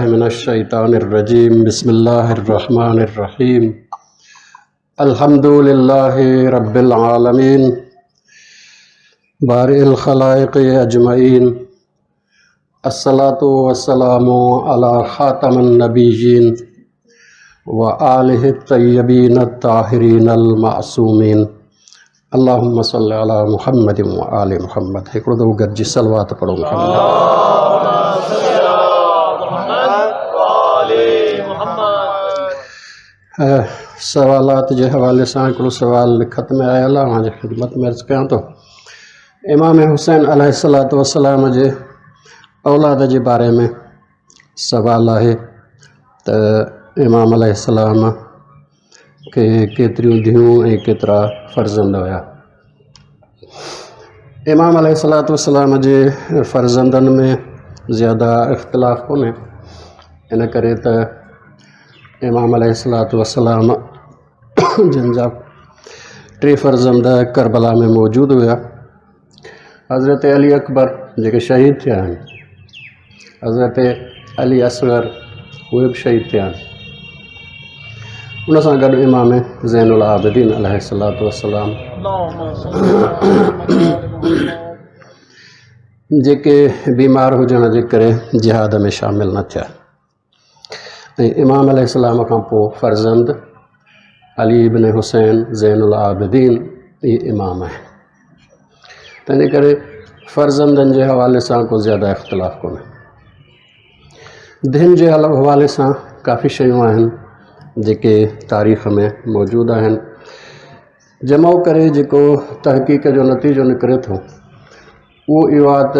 बिल्लाहि मिनश्शैतानिर्रजीम बिस्मिल्लाहिर्रहमानिर्रहीम अल्हम्दुलिल्लाहि रब्बिल आलमीन बारिल खलाइक़ अजमईन अस्सलातु वस्सलामु अला खातमिन नबिय्यीन व आलिहि तय्यबीन ताहिरीन अल मासूमीन अल्लाहुम्मा सल्लि अला मुहम्मदिन व आलि मुहम्मद। हिकिड़ो दफ़ो गॾिजी सलवात पढ़ो सवालात के हवाले से हिकिड़ो सवाल लिखत में आयल आहे, मुंहिंजी ख़िदमत में अर्ज़ कयां थो। इमाम हुसैन अलैहिस्सलातु वस्सलाम जे औलाद जे बारे में सवाल आहे त इमाम अलैहिस्सलाम के केतिरियूं धीअरूं ऐं केतिरा फ़र्ज़ंद हुया। इमाम अलैहिस्सलातु वस्सलाम जे फ़र्ज़ंदनि में ज़्यादा इख़्तिलाफ़ कोन्हे, इन करे त इमाम अलैहिस्सलातु वस्सलाम जिन जा 3 फ़र्ज़ंद करबला में मौजूद हुआ। हज़रत अली अकबर जेके शहीद थिया आहिनि, हज़रत अली असगर उहे बि शहीद थिया आहिनि। उन सां गॾु इमाम ज़ैनुल आबिदीन अलैहिस्सलातु वस्सलाम जेके बीमार हुजण जे करे जिहाद में शामिल न थिया। ऐं इमाम अलैहिस्सलाम खां पोइ फ़र्ज़ंद अली इब्न हुसैन ज़ैनुल आबिदीन इहे इमाम आहिनि। तंहिंजे करे फ़र्ज़ंदनि जे हवाले सां को ज़्यादा इख़्तिलाफ़ कोन्हे। धीअनि जे हवाले सां काफ़ी शयूं आहिनि जेके तारीख़ में मौजूदु आहिनि। जमो करे जेको तहक़ीक़ जो नतीजो निकिरे थो उहो इहो आहे त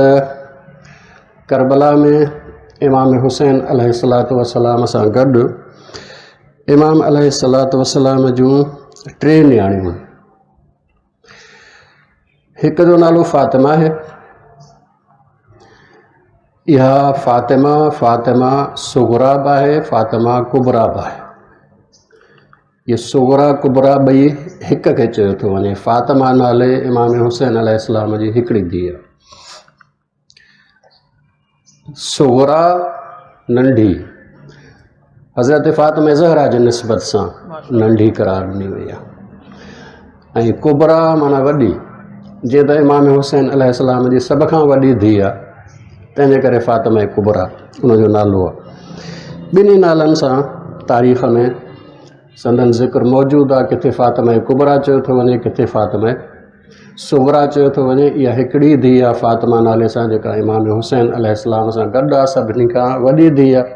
करबला में इमाम हुसैन अलैहिस्सलातु वस्सलाम सां गॾु इमाम अलैहिस्सलातु वस्सलाम जूं 3 नियाणियूं आहिनि। हिक जो नालो फ़ातिमा आहे। इहा फ़ातिमा सुग़रा बि आहे, फ़ातिमा कुबरा बि आहे। ये सुग़रा कुबरा ॿई हिक खे चयो थो वञे। फ़ातिमा नाले इमाम हुसैन अलैहिस्सलाम जी हिकिड़ी धीउ आहे। सुग़रा नंढी हज़रत फ़ातिमा ज़हरा जे निस्बत सां नंढी करार ॾिनी वई आहे। ऐं कुबरा माना वॾी, जीअं त इमाम हुसैन अलैहिस्सलाम जी सभ खां वॾी धीउ आहे, तंहिंजे करे फ़ातिमा कुबरा उनजो नालो आहे। ॿिन्ही नालनि सां तारीख़ में संदन ज़िक्र मौजूदु आहे। किथे फ़ातिमा कुबरा चयो थो वञे, किथे फ़ातिमा सुग़रा चयो थो वञे। इहा हिकिड़ी धीउ आहे फ़ातिमा नाले सां जेका इमाम हुसैन अलैहिस्सलाम सां गॾु आहे, सभिनी खां वॾी धीउ आहे।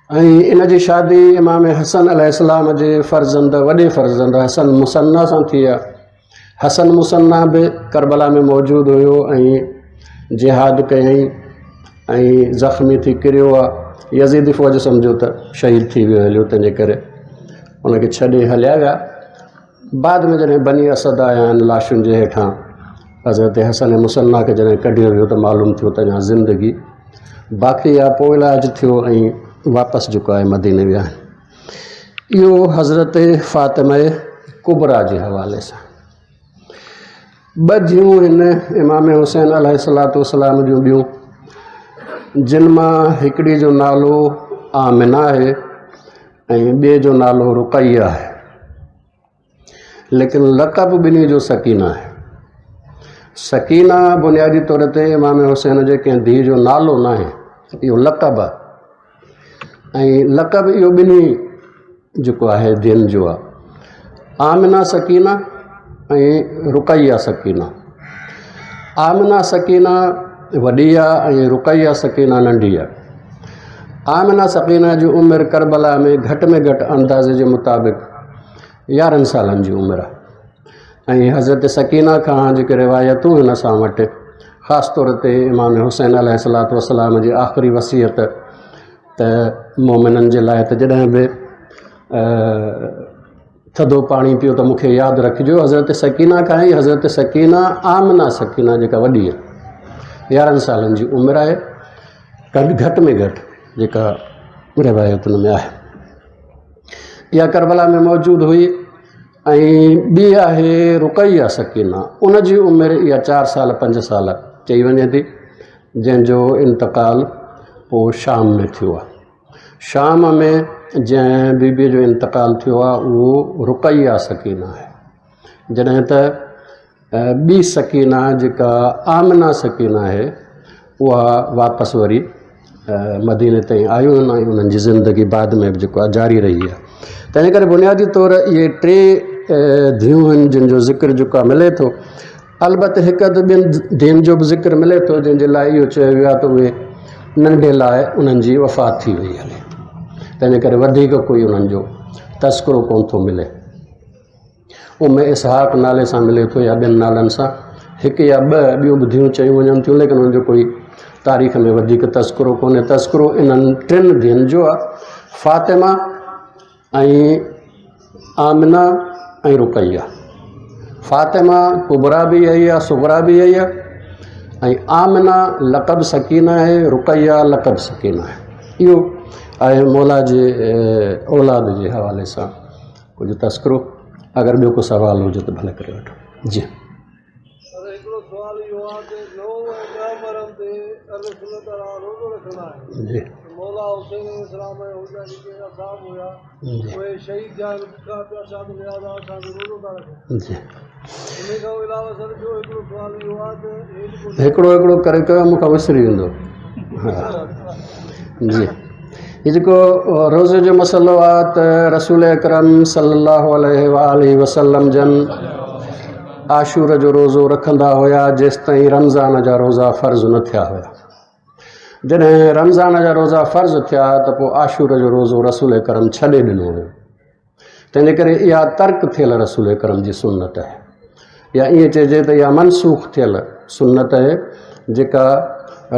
ऐं इन जी शादी इमाम हसन अलैहिस्सलाम जे वॾे फ़र्ज़ंद हसन मुसन्ना सां थी आहे। हसन मुसन्ना बि करबला में मौजूदु हुयो ऐं जिहाद कयईं ऐं ज़ख़्मी थी किरियो आहे। यज़ीदी फ़ौज सम्झो त शहीद थी वियो हलियो, तंहिंजे करे उनखे छॾे हलिया विया। बाद में जॾहिं बनी असद आया आहिनि लाशुनि जे हेठां, हज़रत हसन मुसन्ना खे जॾहिं कढियो वियो त मालूम थियो त अञा ज़िंदगी बाक़ी आहे। पोइ इलाज थियो ऐं वापसि जेको आहे मदीने विया आहिनि। इहो हज़रत फ़ातिमा कुबरा जे हवाले सां। 2 धीअरूं आहिनि इमाम हुसैन अलैहिस्सलातु वस्सलाम जूं ॿियूं, जिन मां हिकिड़ी जो नालो आमिना आहे ऐं ॿिए जो नालो रुक़ैया आहे, लेकिन लक़ब ॿिन्ही जो सकीना आहे। सकीना बुनियादी तौर ते इमाम हुसैन जे कंहिं धीउ जो नालो न आहे, इहो लक़ब आहे। ऐं लक़ब इहो ॿिन्ही जेको आहे धीअनि जो आहे, आमिना सकीना ऐं रुक़ैया सकीना। आमिना सकीना वॾी आहे ऐं रुक़ैया सकीना नंढी आहे। आमिना सकीना जी उमिरि करबला में घटि अंदाज़े जे मुताबिक़ 11 सालनि जी उमिरि आहे। ऐं हज़रत सकीना खां जेके रिवायतूं आहिनि असां वटि, ख़ासि तौर ते इमाम हुसैन अलैहिस्सलातु वस्सलाम जी आख़िरी वसीयत त मोमिननि जे लाइ त जॾहिं बि थधो पाणी पियो त मूंखे यादि रखिजो। हज़रत सकीना खां ई हज़रत सकीना आमिना सकीना जेका वॾी आहे, 11 सालनि जी उमिरि आहे। घटि में घटि जेका रिवायतुनि में आहे, इहा करबला में मौजूदु हुई। ऐं ॿी आहे रुक़ैया सकीना, उन जी उमिरि इहा 4 साल 5 साल चई वञे थी, जंहिंजो इंतकाल पोइ शाम में थियो आहे। शाम में जंहिं बीबीअ जो इंतकाल थियो आहे उहो रुक़ैया सकीना आहे। जॾहिं त ॿी सकीना जेका आमिना सकीना आहे उहा वापसि वरी मदीने ताईं आयूं आहिनि ऐं उन्हनि जी ज़िंदगी बाद में बि जेको आहे जारी रही आहे। तंहिंजे करे बुनियादी तौरु इहे टे धीअरूं आहिनि जिन जो ज़िक्र जेको आहे मिले थो। अलबत हिकु अधु ॿियनि धीअनि जो बि ज़िक्र मिले थो जंहिंजे लाइ इहो चयो वियो आहे त उहे नंढे लाइ उन्हनि जी वफ़ात थी वई हले, तंहिंजे करे वधीक कोई उन्हनि जो तस्करो कोन थो मिले। इसहाक़ नाले सां मिले थो या ॿियनि नालनि सां, हिकु या ॿ ॿियूं बि धीअरूं चयूं वञनि थियूं, लेकिन उन्हनि जो कोई तारीख़ में वधीक तस्करो कोन्हे। तस्करो इन्हनि टिनि धीअनि जो आहे, फ़ातिमा ऐं आमिना ऐं रुक़ैया। फ़ातिमा कुबरा बि इहा आहे, सुगरा बि इहा आहे, ऐं आमिना लक़ब सकीना आहे, रुक़ैया लक़ब सकीना आहे। इहो आहे मौला जे औलाद जे हवाले सां कुझु तस्करो। अगरि ॿियो को सवाल हुजे त भले करे वठो। जी जी मौला हुसैन इस्लाम में हुआ जेके असाब हुआ उहे शहीद जान का असाब में आदा असाब रोज़ो था रखनि। जी इन खां अलावा सर जो हिकिड़ो सुवाल इहो आहे त हिकिड़ो करे कयो, मूंखां विसरी वेंदो। हा जी, हीउ जेको रोज़े जो मसइलो आहे त रसूल अकरम सल्लल्लाहु अलैहि वसल्लम जन आशूर जो रोज़ो रखंदा हुआ जेसि ताईं रमज़ान जा रोज़ा फ़र्ज़ न थिया हुआ। जॾहिं रमज़ान जा रोज़ा फ़र्ज़ थिया त पोइ आशूर जो रोज़ो रसूल अकरम छॾे ॾिनो हुयो। तंहिंजे करे इहा तर्क थियल रसूल अकरम जी सुन्नत आहे, या ईअं चइजे त इहा मनसूख़ थियल सुन्नत आहे जेका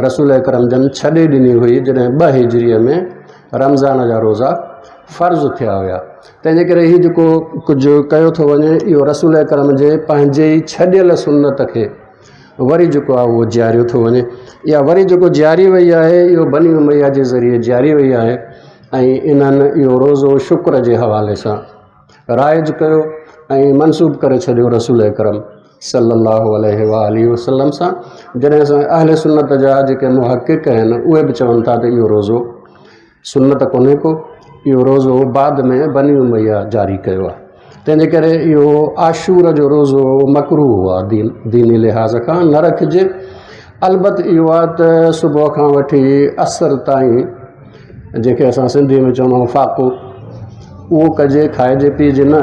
रसूल अकरम जन छॾे ॾिनी हुई जॾहिं 2 हिजरीअ में रमज़ान जा रोज़ा फ़र्ज़ थिया हुआ। तंहिंजे करे हीउ जेको कुझु कयो थो वञे इहो रसूल अकरम जे पंहिंजे ई छॾियल सुन्नत खे वरी जेको आहे उहो जारियो थो वञे। इहा वरी जेको जारी वई आहे इहो बनी उमैया जे ज़रिए जारी वई आहे ऐं इन्हनि इहो रोज़ो शुक्र जे हवाले सां राइज कयो ऐं मनसूब करे छॾियो रसूल अकरम सल्लल्लाहु अलैहि वसल्लम सां। जॾहिं असां अहले सुन्नत जा जेके मुहक़िक़ आहिनि उहे बि चवनि था त इहो रोज़ो सुन्नत कोन्हे को, इहो रोज़ो बाद में बनी उमैया जारी कयो आहे। तंहिंजे करे इहो आशूर जो रोज़ो मकरूह आहे दीनी लिहाज़ खां, न रखिजे। अलबत इहो आहे त सुबुह खां वठी असर ताईं जंहिंखे असां सिंधी में चवंदा आहियूं फ़ाक़ो, उहो कजे, खाइजे पीजे न।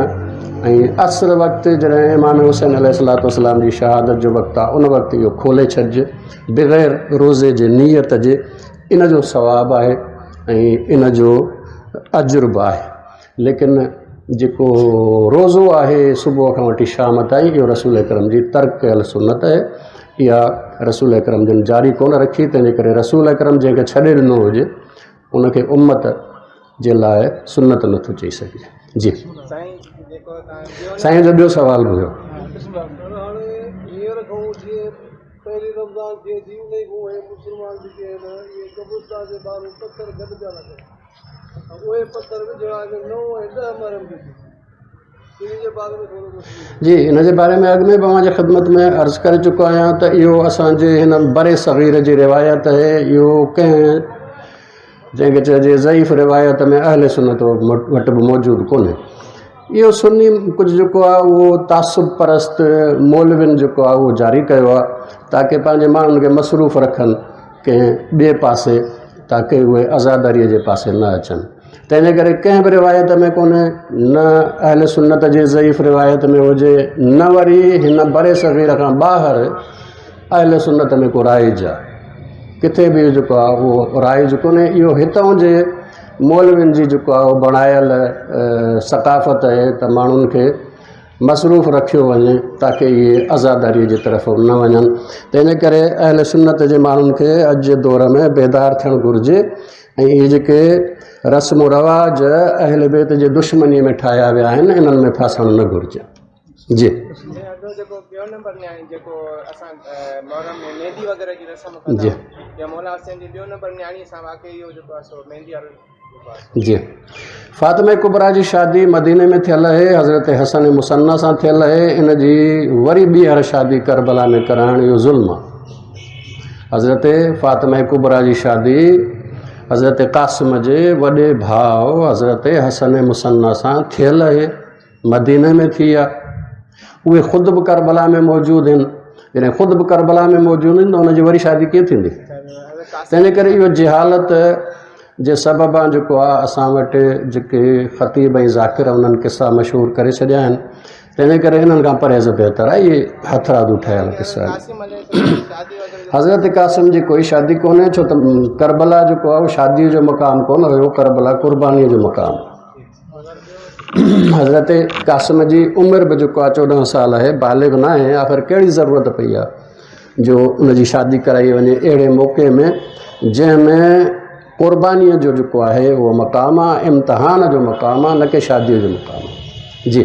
ऐं असर वक़्तु जॾहिं इमाम हुसैन अलैहिस्सलाम जी शहादत जो वक़्तु आहे उन वक़्तु इहो खोले छॾिजे बग़ैर रोज़े जे नियत जे। इन जो सवाबु आहे ऐं इन जो अजुर बि आहे। लेकिन जेको रोज़ो आहे सुबुह खां वठी शाम ताईं इहो रसूल अकरम जी तर्क कयल सुन्नत आहे। इहा रसूल अकरम जन जारी कोन रखी, तंहिंजे करे रसूल अकरम जंहिंखे छॾे ॾिनो हुजे उनखे उम्मत जे लाइ सुन्नत नथो चई सघिजे। जी साईं जो ॿियो सवाल हुयो। हाणे हींअर खां जीअं पहिरीं रमज़ान थिए थी उन खां उहे मुस्लमान जेके आहिनि इहे कब्रिस्तान जे ॿाहिरि पथर गॾु पिया रखनि, उहे पथर विझणा 9 ऐं 10 मरम इन जे बारे में थोरो कुझु। जी इन जे बारे में अॻु में बि मुंहिंजे ख़िदमत में अर्ज़ु करे चुको आहियां त इहो असांजे हिन बरे सग़ीर जी रिवायत आहे। इहो कंहिं जंहिंखे चइजे ज़ईफ़ रिवायत में अहले सुन्नत वटि बि मौजूदु कोन्हे। इहो सुन्नी कुझु जेको आहे उहो तासुब परस्त मौलविन जेको आहे उहो जारी कयो आहे ताकी पंहिंजे माण्हुनि खे मसरूफ़ रखनि कंहिं ॿिए पासे, ताकी उहे आज़ादारीअ जे पासे न अचनि। तंहिंजे करे कंहिं बि रिवायत में कोन्हे, न अहले सुन्नत जे ज़ईफ़ रिवायत में हुजे, न वरी हिन बरे सग़ीर खां ॿाहिरि अहले सुन्नत में को राइज आहे। किथे बि जेको आहे उहो राइज कोन्हे। इहो हितां जे मौलविन जी जेको आहे उहो बणायल सक़ाफ़त आहे त माण्हुनि खे मसरूफ़ रखियो वञे ताकी इहे आज़ादारीअ जी तरफ़ न वञनि। तंहिंजे करे अहले सुन्नत जे माण्हुनि खे अॼु जे दौर में बेदार थियणु घुरिजे ऐं इहे जेके रस्म व रवाज अहले बैत जे दुश्मनीअ में ठाहिया विया आहिनि इन्हनि में फासणु न घुरिजे। जी जेको ॿियो नंबर न्याणी जेको असां मोहरम में मेहंदी वग़ैरह जी रस्म कंदा जी या मौला हुसैन जी ॿियो नंबर न्याणी सां वाक़ई इहो जेको आहे सो मेहंदी वारो जी फ़ातिमा कुबरा जी शादी मदीने में थियल आहे, हज़रत हसन मुसन्ना सां थियल आहे। इन जी वरी ॿीहर शादी करबला में कराइण इहो ज़ुल्म आहे। हज़रत फ़ातिमा कुबरा जी शादी हज़रत क़ासिम जे वॾे भाउ हज़रत हसन मुसन्ना सां थियल आहे, मदीने में थी आहे। उहे ख़ुदि बि करबला में मौजूदु आहिनि। जॾहिं ख़ुदि बि करबला में मौजूदु आहिनि त उनजी वरी शादी कीअं थींदी? तंहिंजे करे इहो जहालत जे सबबु जेको आहे असां वटि जेके ख़तीब ऐं ज़ाकिर उन्हनि किसा मशहूरु करे छॾिया आहिनि। तंहिंजे करे इन्हनि खां परहेज़ बहितर आहे इहे हथरादू ठहियल किसा आहिनि। हज़रत क़ासिम जी कोई शादी कोन्हे, छो त करबला जेको आहे उहो शादीअ जो मक़ाम कोन हुयो, करबला क़ुर्बानीअ जो मक़ाम। हज़रत क़ासिम जी उमिरि बि जेको आहे 14 साल आहे, बालिग़ न आहे। आख़िर कहिड़ी ज़रूरत पई आहे जो उनजी शादी कराई वञे अहिड़े मौक़े में जंहिंमें क़ुर्बानीअ जो जेको आहे उहो मक़ाम आहे, इम्तिहान जो मक़ाम आहे, न कि शादीअ जो मक़ाम आहे। जी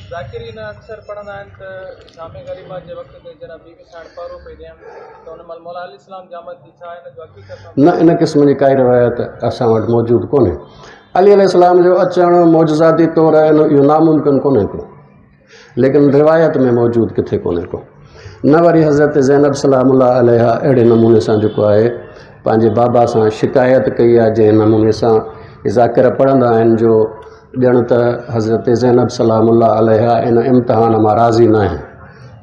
ज़ाकिरीन अक्सर पढ़ंदा आहिनि त शामे ग़रीबा जे वक़्त ते जरा बीबी साण परो पई ॾियनि त उन महिल मौला अली इस्लाम जामत थी, छा हिन जो हक़ीक़त न इन क़िस्म जी काई रिवायत असां वटि मौजूदु कोन्हे। अली अलैहिस्सलाम जो अचणु मौजज़ाती तौरु इहो नामुमकिन कोन्हे को, लेकिन रिवायत में मौजूदु किथे कोन्हे को। न वरी हज़रत ज़ैनब सलामुल्लाह अलैहा अहिड़े नमूने सां जेको आहे पंहिंजे बाबा सां शिकायत कई आहे, जंहिं नमूने सां ज़ाकिर पढ़ंदा आहिनि जो ॼण त हज़रत ज़ैनब सलामुल्लाह अलैहा इन इम्तिहान मां राज़ी न आहे,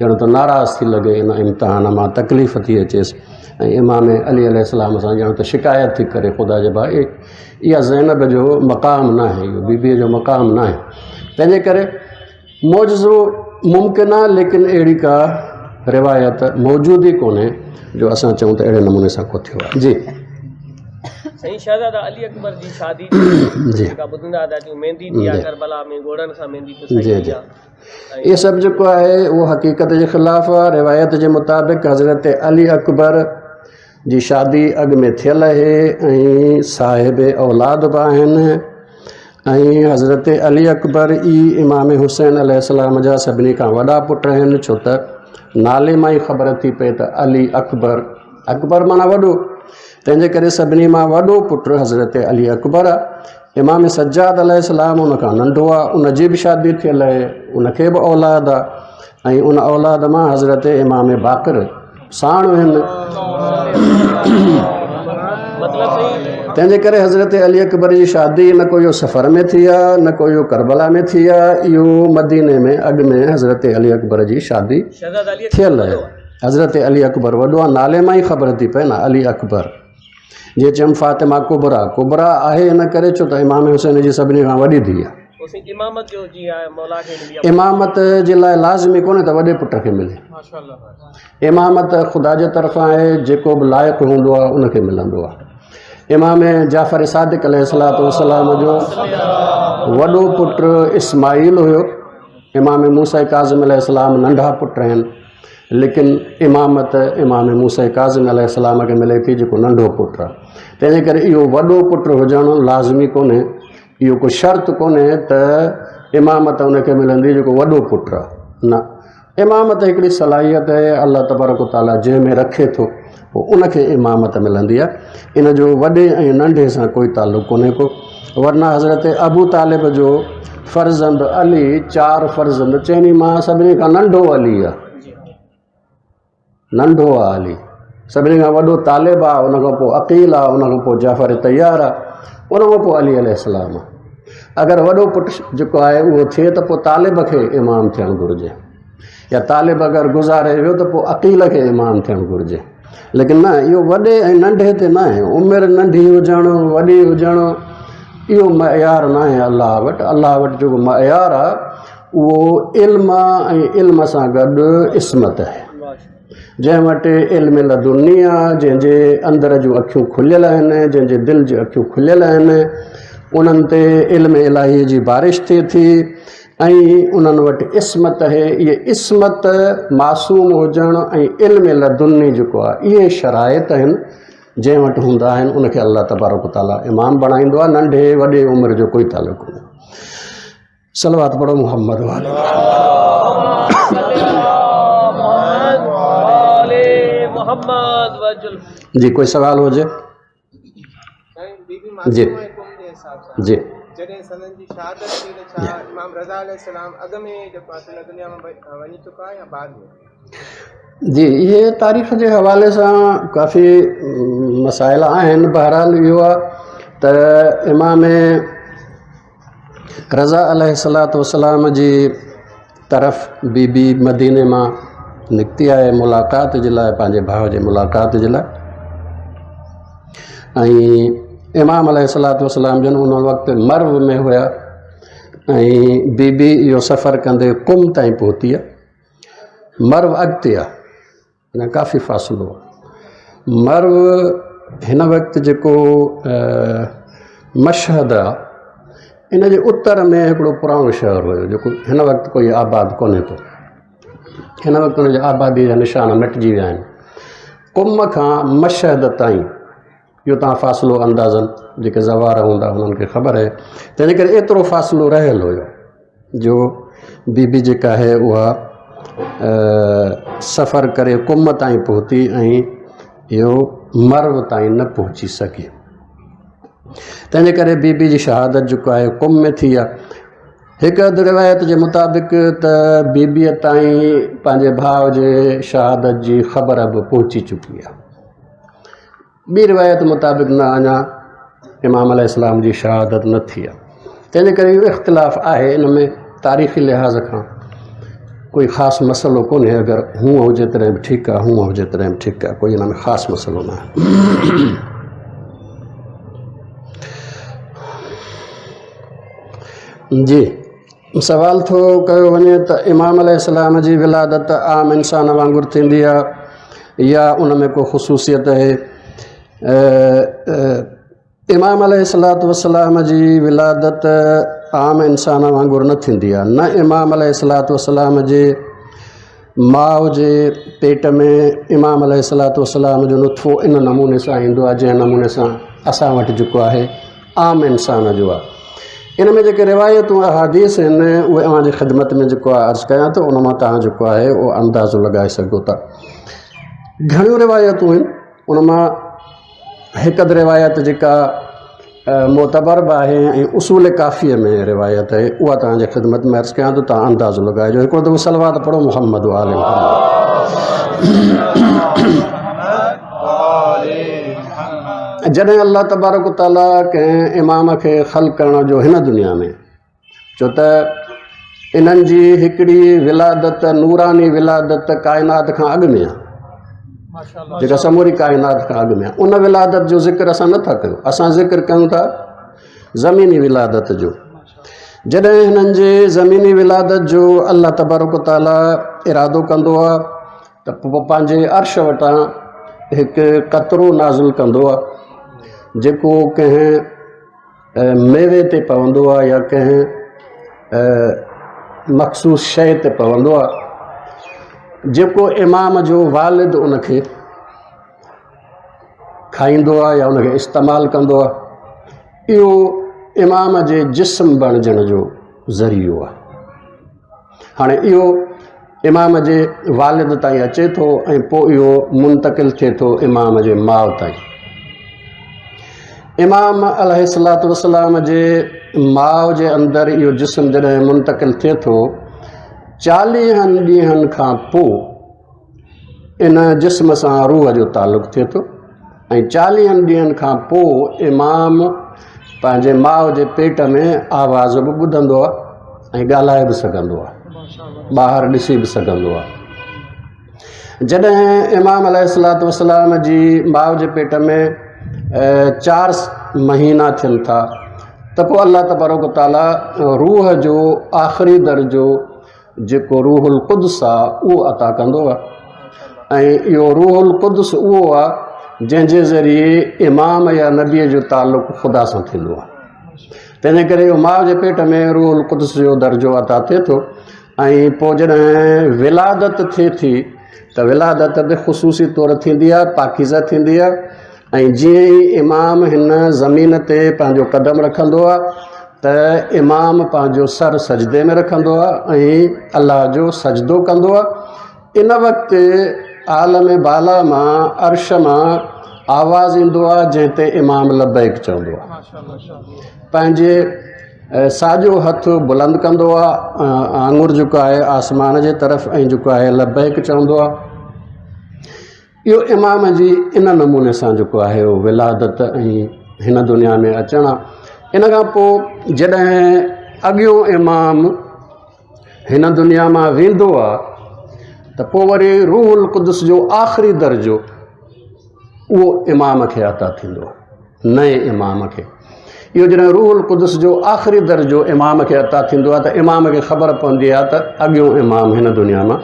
ॼण त नाराज़ थी लॻे इन इम्तिहान मां, तकलीफ़ थी अचेसि। ऐं इमाम अली अलैहिस्सलाम सां ॼण त शिकायत थी करे, ख़ुदा जे भाई इहा ज़ैनब जो मक़ाम न आहे, इहो बीबीअ जो मक़ाम न आहे। तंहिंजे करे मौजज़ो मुमकिन आहे, लेकिन अहिड़ी का रिवायत मौजूदु ई कोन्हे जो असां चऊं त अहिड़े नमूने सां को थियो आहे। जी सही शहज़ादा अली अकबर जी शादी जी जेका ॿुधंदा था जो मेहंदी थी आहे करबला में, घोड़नि सां मेहंदी जी पुसाई जी आहे। इहे सभु जेको आहे उहो हक़ीक़त जे ख़िलाफ़ु आहे। रिवायत जे मुताबिक़ हज़रत अली अकबर जी शादी अॻु में थियल आहे ऐं साहिब औलाद बि आहिनि। ऐं हज़रत अली अकबर ई इमाम हुसैन अलैहिस्सलाम जा सभिनी खां वॾा पुट आहिनि, छो त नाले मां ई ख़बर थी पए त अली अकबर, अकबर माना वॾो, तंहिंजे करे सभिनी मां वॾो पुटु हज़रत अली अकबर आहे। इमाम सज्जाद अलैहिस्सलाम उन खां नंढो आहे, उनजी बि शादी थियल आहे, उनखे बि औलाद आहे ऐं उन औलाद मां हज़रत इमाम बाक़िर साण आहिनि। तंहिंजे करे हज़रत अली अकबर जी शादी न को इहो सफ़र में थी आहे, न को इहो करबला में थी आहे, इहो मदीने में अॻु में हज़रत अली अकबर जी शादी थियल आहे। हज़रत अली अकबर वॾो आहे, नाले मां ई ख़बर थी पए न अली अकबर। जीअं चयमि फ़ातिमा कुबरा, कुबरा आहे इन करे छो त इमाम हुसैन जी सभिनी खां वॾी धीउ आहे। इमामत जो जी आहे मौला खे मिली आहे, इमामत जे लाइ लाज़मी कोन्हे त वॾे पुट खे मिले। माशाअल्लाह। इमामत ख़ुदा जे तरफ़ां आहे, जेको बि लाइक़ु हूंदो आहे उनखे मिलंदो आहे। इमाम जाफ़र सादिक़ अलैहिस्सलाम जो वॾो पुटु इस्माईल हुयो। इमाम मूसा काज़िम अलैहिस्सलाम नंढा पुट आहिनि, लेकिन इमामत इमाम मूसा काज़िम अलैहिस्सलाम खे मिले थी जेको नंढो पुटु आहे। तंहिंजे करे इहो वॾो पुटु हुजणु लाज़मी कोन्हे, इहो को शर्त कोन्हे त इमामत उनखे मिलंदी जेको वॾो पुटु आहे। न, इमामत हिकिड़ी सलाहियत आहे, अल्लाह तबारक व तआला जंहिंमें रखे थो पोइ उनखे इमामत मिलंदी आहे। इन जो वॾे ऐं नंढे सां कोई ताल्लुक़ कोन्हे को। वरना हज़रत अबू तालिब जो फ़र्ज़ंद अली 4 फ़र्ज़ंद चइनी मां सभिनी खां नंढो अली आहे, नंढो आहे अली, सभिनी खां वॾो तालिब आहे, उन खां पोइ अक़ील आहे, उन खां पोइ जाफ़र तैयार आहे, उन खां पोइ अली अलैहिस्सलाम आहे। अगरि वॾो पुटु जेको आहे उहो थिए त पोइ तालिब खे इमाम थियणु घुरिजे, या तालिब अगरि गुज़ारे वियो त पोइ अक़ील खे इमाम थियणु घुरिजे। लेकिन न, इहो वॾे ऐं नंढे ते न आहे। उमिरि नंढी हुजणु वॾी हुजणु इहो मयार न आहे अलाह वटि। अलाह वटि जेको मयार आहे उहो इल्म ऐं इल्म सां गॾु इस्मत आहे। जंहिं वटि इल्म लदुनी आहे, जंहिंजे अंदर जूं अखियूं खुलियल आहिनि, जंहिंजे दिलि जूं अखियूं खुलियल आहिनि, उन्हनि ते इल्म इलाही जी बारिश थिए थी ऐं उन्हनि वटि इस्मत आहे। इहे इस्मत, मासूम हुजणु ऐं इल्म लदुनी जेको आहे, इहे शराइत आहिनि जंहिं वटि हूंदा आहिनि, उनखे अल्लाह तबारक व तआला इमाम बणाईंदो आहे। नंढे वॾे उमिरि जो कोई ताल्लुक़ कोन्हे। सलवात पढ़ो मोहम्मद वाले। जी कोई सवाल हुजे? जी जी जॾहिं सनन जी शहादत थी त छा इमाम रज़ा अलैहिस्सलाम अॻ में जेको आहे दुनिया में वञी चुका या बाद में? जी, ये तारीख़ जे हवाले सां काफ़ी मसाइल आहिनि। बहरहाल इहो आहे त इमाम रज़ा अलैहिस्सलातु वस्सलाम जी तरफ़ बीबी मदीने मां निकिती आहे मुलाक़ात जे लाइ, पंहिंजे भाउ जे मुलाक़ात जे लाइ। ऐं इमाम अलैहिस्सलातु वस्सलाम जन उन वक़्तु मर्व में हुया ऐं बीबी इहो सफ़र कंदे कुम ताईं पहुती आहे। मर्व अॻिते आहे, अञा काफ़ी फ़ासिलो आहे। मर्व हिन वक़्तु जेको मशहद आहे, इन जे उत्तर में हिकिड़ो पुराणो शहर हुयो जेको हिन वक़्तु कोई आबाद कोन्हे थो। हिन वक़्तु हुनजी आबादी जा निशान मिटिजी विया आहिनि। कुम खां मशहद ताईं इहो तव्हां फ़ासिलो अंदाज़न जेके ज़वार हूंदा उन्हनि खे ख़बर आहे। तंहिंजे करे एतिरो फ़ासिलो रहियल हुयो जो बीबी जेका आहे उहा सफ़र करे कुम ताईं पहुती ऐं इहो मर्व ताईं न पहुची सघी। तंहिंजे करे बीबी जी शहादत जेको आहे कुम में थी आहे। हिकु अधु रिवायत जे मुताबिक़ त बीबीअ ताईं पंहिंजे भाउ जे शहादत जी ख़बर बि पहुची चुकी आहे। ॿी रिवायत मुताबिक़ न, अञा इमाम अलैहिस्सलाम जी शहादत न थी आहे। तंहिंजे करे इहो इख़्तिलाफ़ आहे। इन में तारीख़ी लिहाज़ खां कोई ख़ासि मसइलो कोन्हे। अगरि हूअं हुजे तॾहिं बि ठीकु आहे, हूअं हुजे तॾहिं बि ठीकु आहे, कोई इन में ख़ासि मसइलो न आहे। जी, सवाल थो कयो वञे त इमाम अलैहिस्सलाम जी विलादत आम इंसान वांगुरु थींदी आहे या उन में को ख़ुसूसियत आहे? इमाम अलैहिस्सलातु वस्सलाम जी विलादत आम इंसान वांगुरु न थींदी आहे। न इमाम अलैहिस्सलातु वस्सलाम जे माउ जे पेट में इमाम अलैहिस्सलातु वस्सलाम जो नुत्फ़ो इन नमूने सां ईंदो आहे जंहिं नमूने सां असां वटि जेको आहे आम इंसान जो आहे। इन में जेके रिवायतूं अहादीस आहिनि उहे अव्हांजी ख़िदमत में जेको आहे अर्ज़ु कयां थो। उन मां तव्हां जेको आहे उहो अंदाज़ो लॻाए सघो था। घणियूं रिवायतूं आहिनि, उन मां हिकु अधु रिवायत जेका मोतबर बि आहे ऐं उसूल काफ़ीअ में रिवायत आहे, उहा तव्हांजे ख़िदमत में अर्ज़ु कयां थो। तव्हां अंदाज़ो लॻाइजो। हिकिड़ो दफ़ो सलवात पढ़ो मुहम्मद वाले जॾहिं अल्लाह तबारक ताला कंहिं इमाम खे ख़ल्क़ करण जो हिन दुनिया में, छो त इन्हनि जी हिकिड़ी विलादत नूरानी विलादत काइनात खां अॻु में आहे, जेका समूरी काइनात खां अॻु में आहे। उन विलादत जो ज़िक्र असां नथा कयूं, असां ज़िक्र कयूं था ज़मीनी विलादत जो। जॾहिं हिननि जे ज़मीनी विलादत जो अल्लाह तबारक ताला इरादो कंदो आहे त पोइ पंहिंजे अर्श वटां हिकु क़तरो नाज़िल कंदो आहे जेको कंहिं मेवे ते पवंदो आहे या कंहिं मख़सूस शइ ते पवंदो आहे, जेको इमाम जो वालिद उनखे खाईंदो आहे या उनखे इस्तेमालु कंदो आहे। इहो इमाम जे जिस्म बणजण जो ज़रियो आहे। हाणे इहो इमाम जे वालिद ताईं अचे थो ऐं पोइ इहो मुंतक़िल थिए थो इमाम जे माउ ताईं। इमाम अलैहिस्सलातु वस्सलाम जे माउ जे अंदरि इहो जिस्म जॾहिं मुंतक़िल थिए थो, 40 ॾींहंनि खां पोइ इन जिस्म सां रूह जो ताल्लुक़ु थिए थो ऐं 40 ॾींहंनि खां पोइ इमाम पंहिंजे माउ जे पेट में आवाज़ बि ॿुधंदो आहे ऐं ॻाल्हाए बि सघंदो आहे, ॿाहिरि ॾिसी बि सघंदो आहे। जॾहिं इमाम अलैहिस्सलातु वस्सलाम जी माउ जे पेट में 4 महीना थियनि था त पोइ अल्लाह तबारक ताला रूह जो आख़िरी दर्जो जेको रूहुल क़ुद्स आहे उहो अता कंदो आहे। ऐं इहो रूहुल क़ुद्स उहो आहे जंहिंजे ज़रिए इमाम या नबीअ जो ताल्लुक़ु ख़ुदा सां थींदो आहे। तंहिंजे करे इहो माउ जे पेट में रूहुल क़ुद्स जो दर्जो अता थिए थो। ऐं पोइ जॾहिं विलादत थिए थी त विलादत बि ख़ुसूसी तौरु थींदी आहे, पाकीज़ा थींदी आहे। ऐं जीअं ई इमाम हिन ज़मीन ते पंहिंजो क़दम रखंदो आहे त इमाम पंहिंजो सर सजदे में रखंदो आहे ऐं अल्लाह जो सजदो कंदो आहे। इन वक़्तु आलम बाला मां अर्श मां आवाज़ ईंदो आहे जंहिं ते इमाम लब्बैक चवंदो आहे। पंहिंजे साॼो हथु बुलंद कंदो आहे, आङुर जेको आहे आसमान जे तरफ़ ऐं जेको आहे लब्बैक चवंदो आहे। इहो इमाम जी इन नमूने सां जेको आहे उहो विलादत ऐं हिन दुनिया में अचणु आहे। इन खां पोइ जॾहिं अॻियो इमाम हिन दुनिया मां वेंदो आहे त पोइ वरी रूहुल क़ुदुस जो आख़िरी दर्जो उहो इमाम खे अता थींदो आहे, नए इमाम खे। इहो जॾहिं रूहुल क़ुदुस जो आख़िरी दर्जो इमाम खे अता थींदो आहे त इमाम खे ख़बर पवंदी आहे त अॻियो इमाम हिन दुनिया मां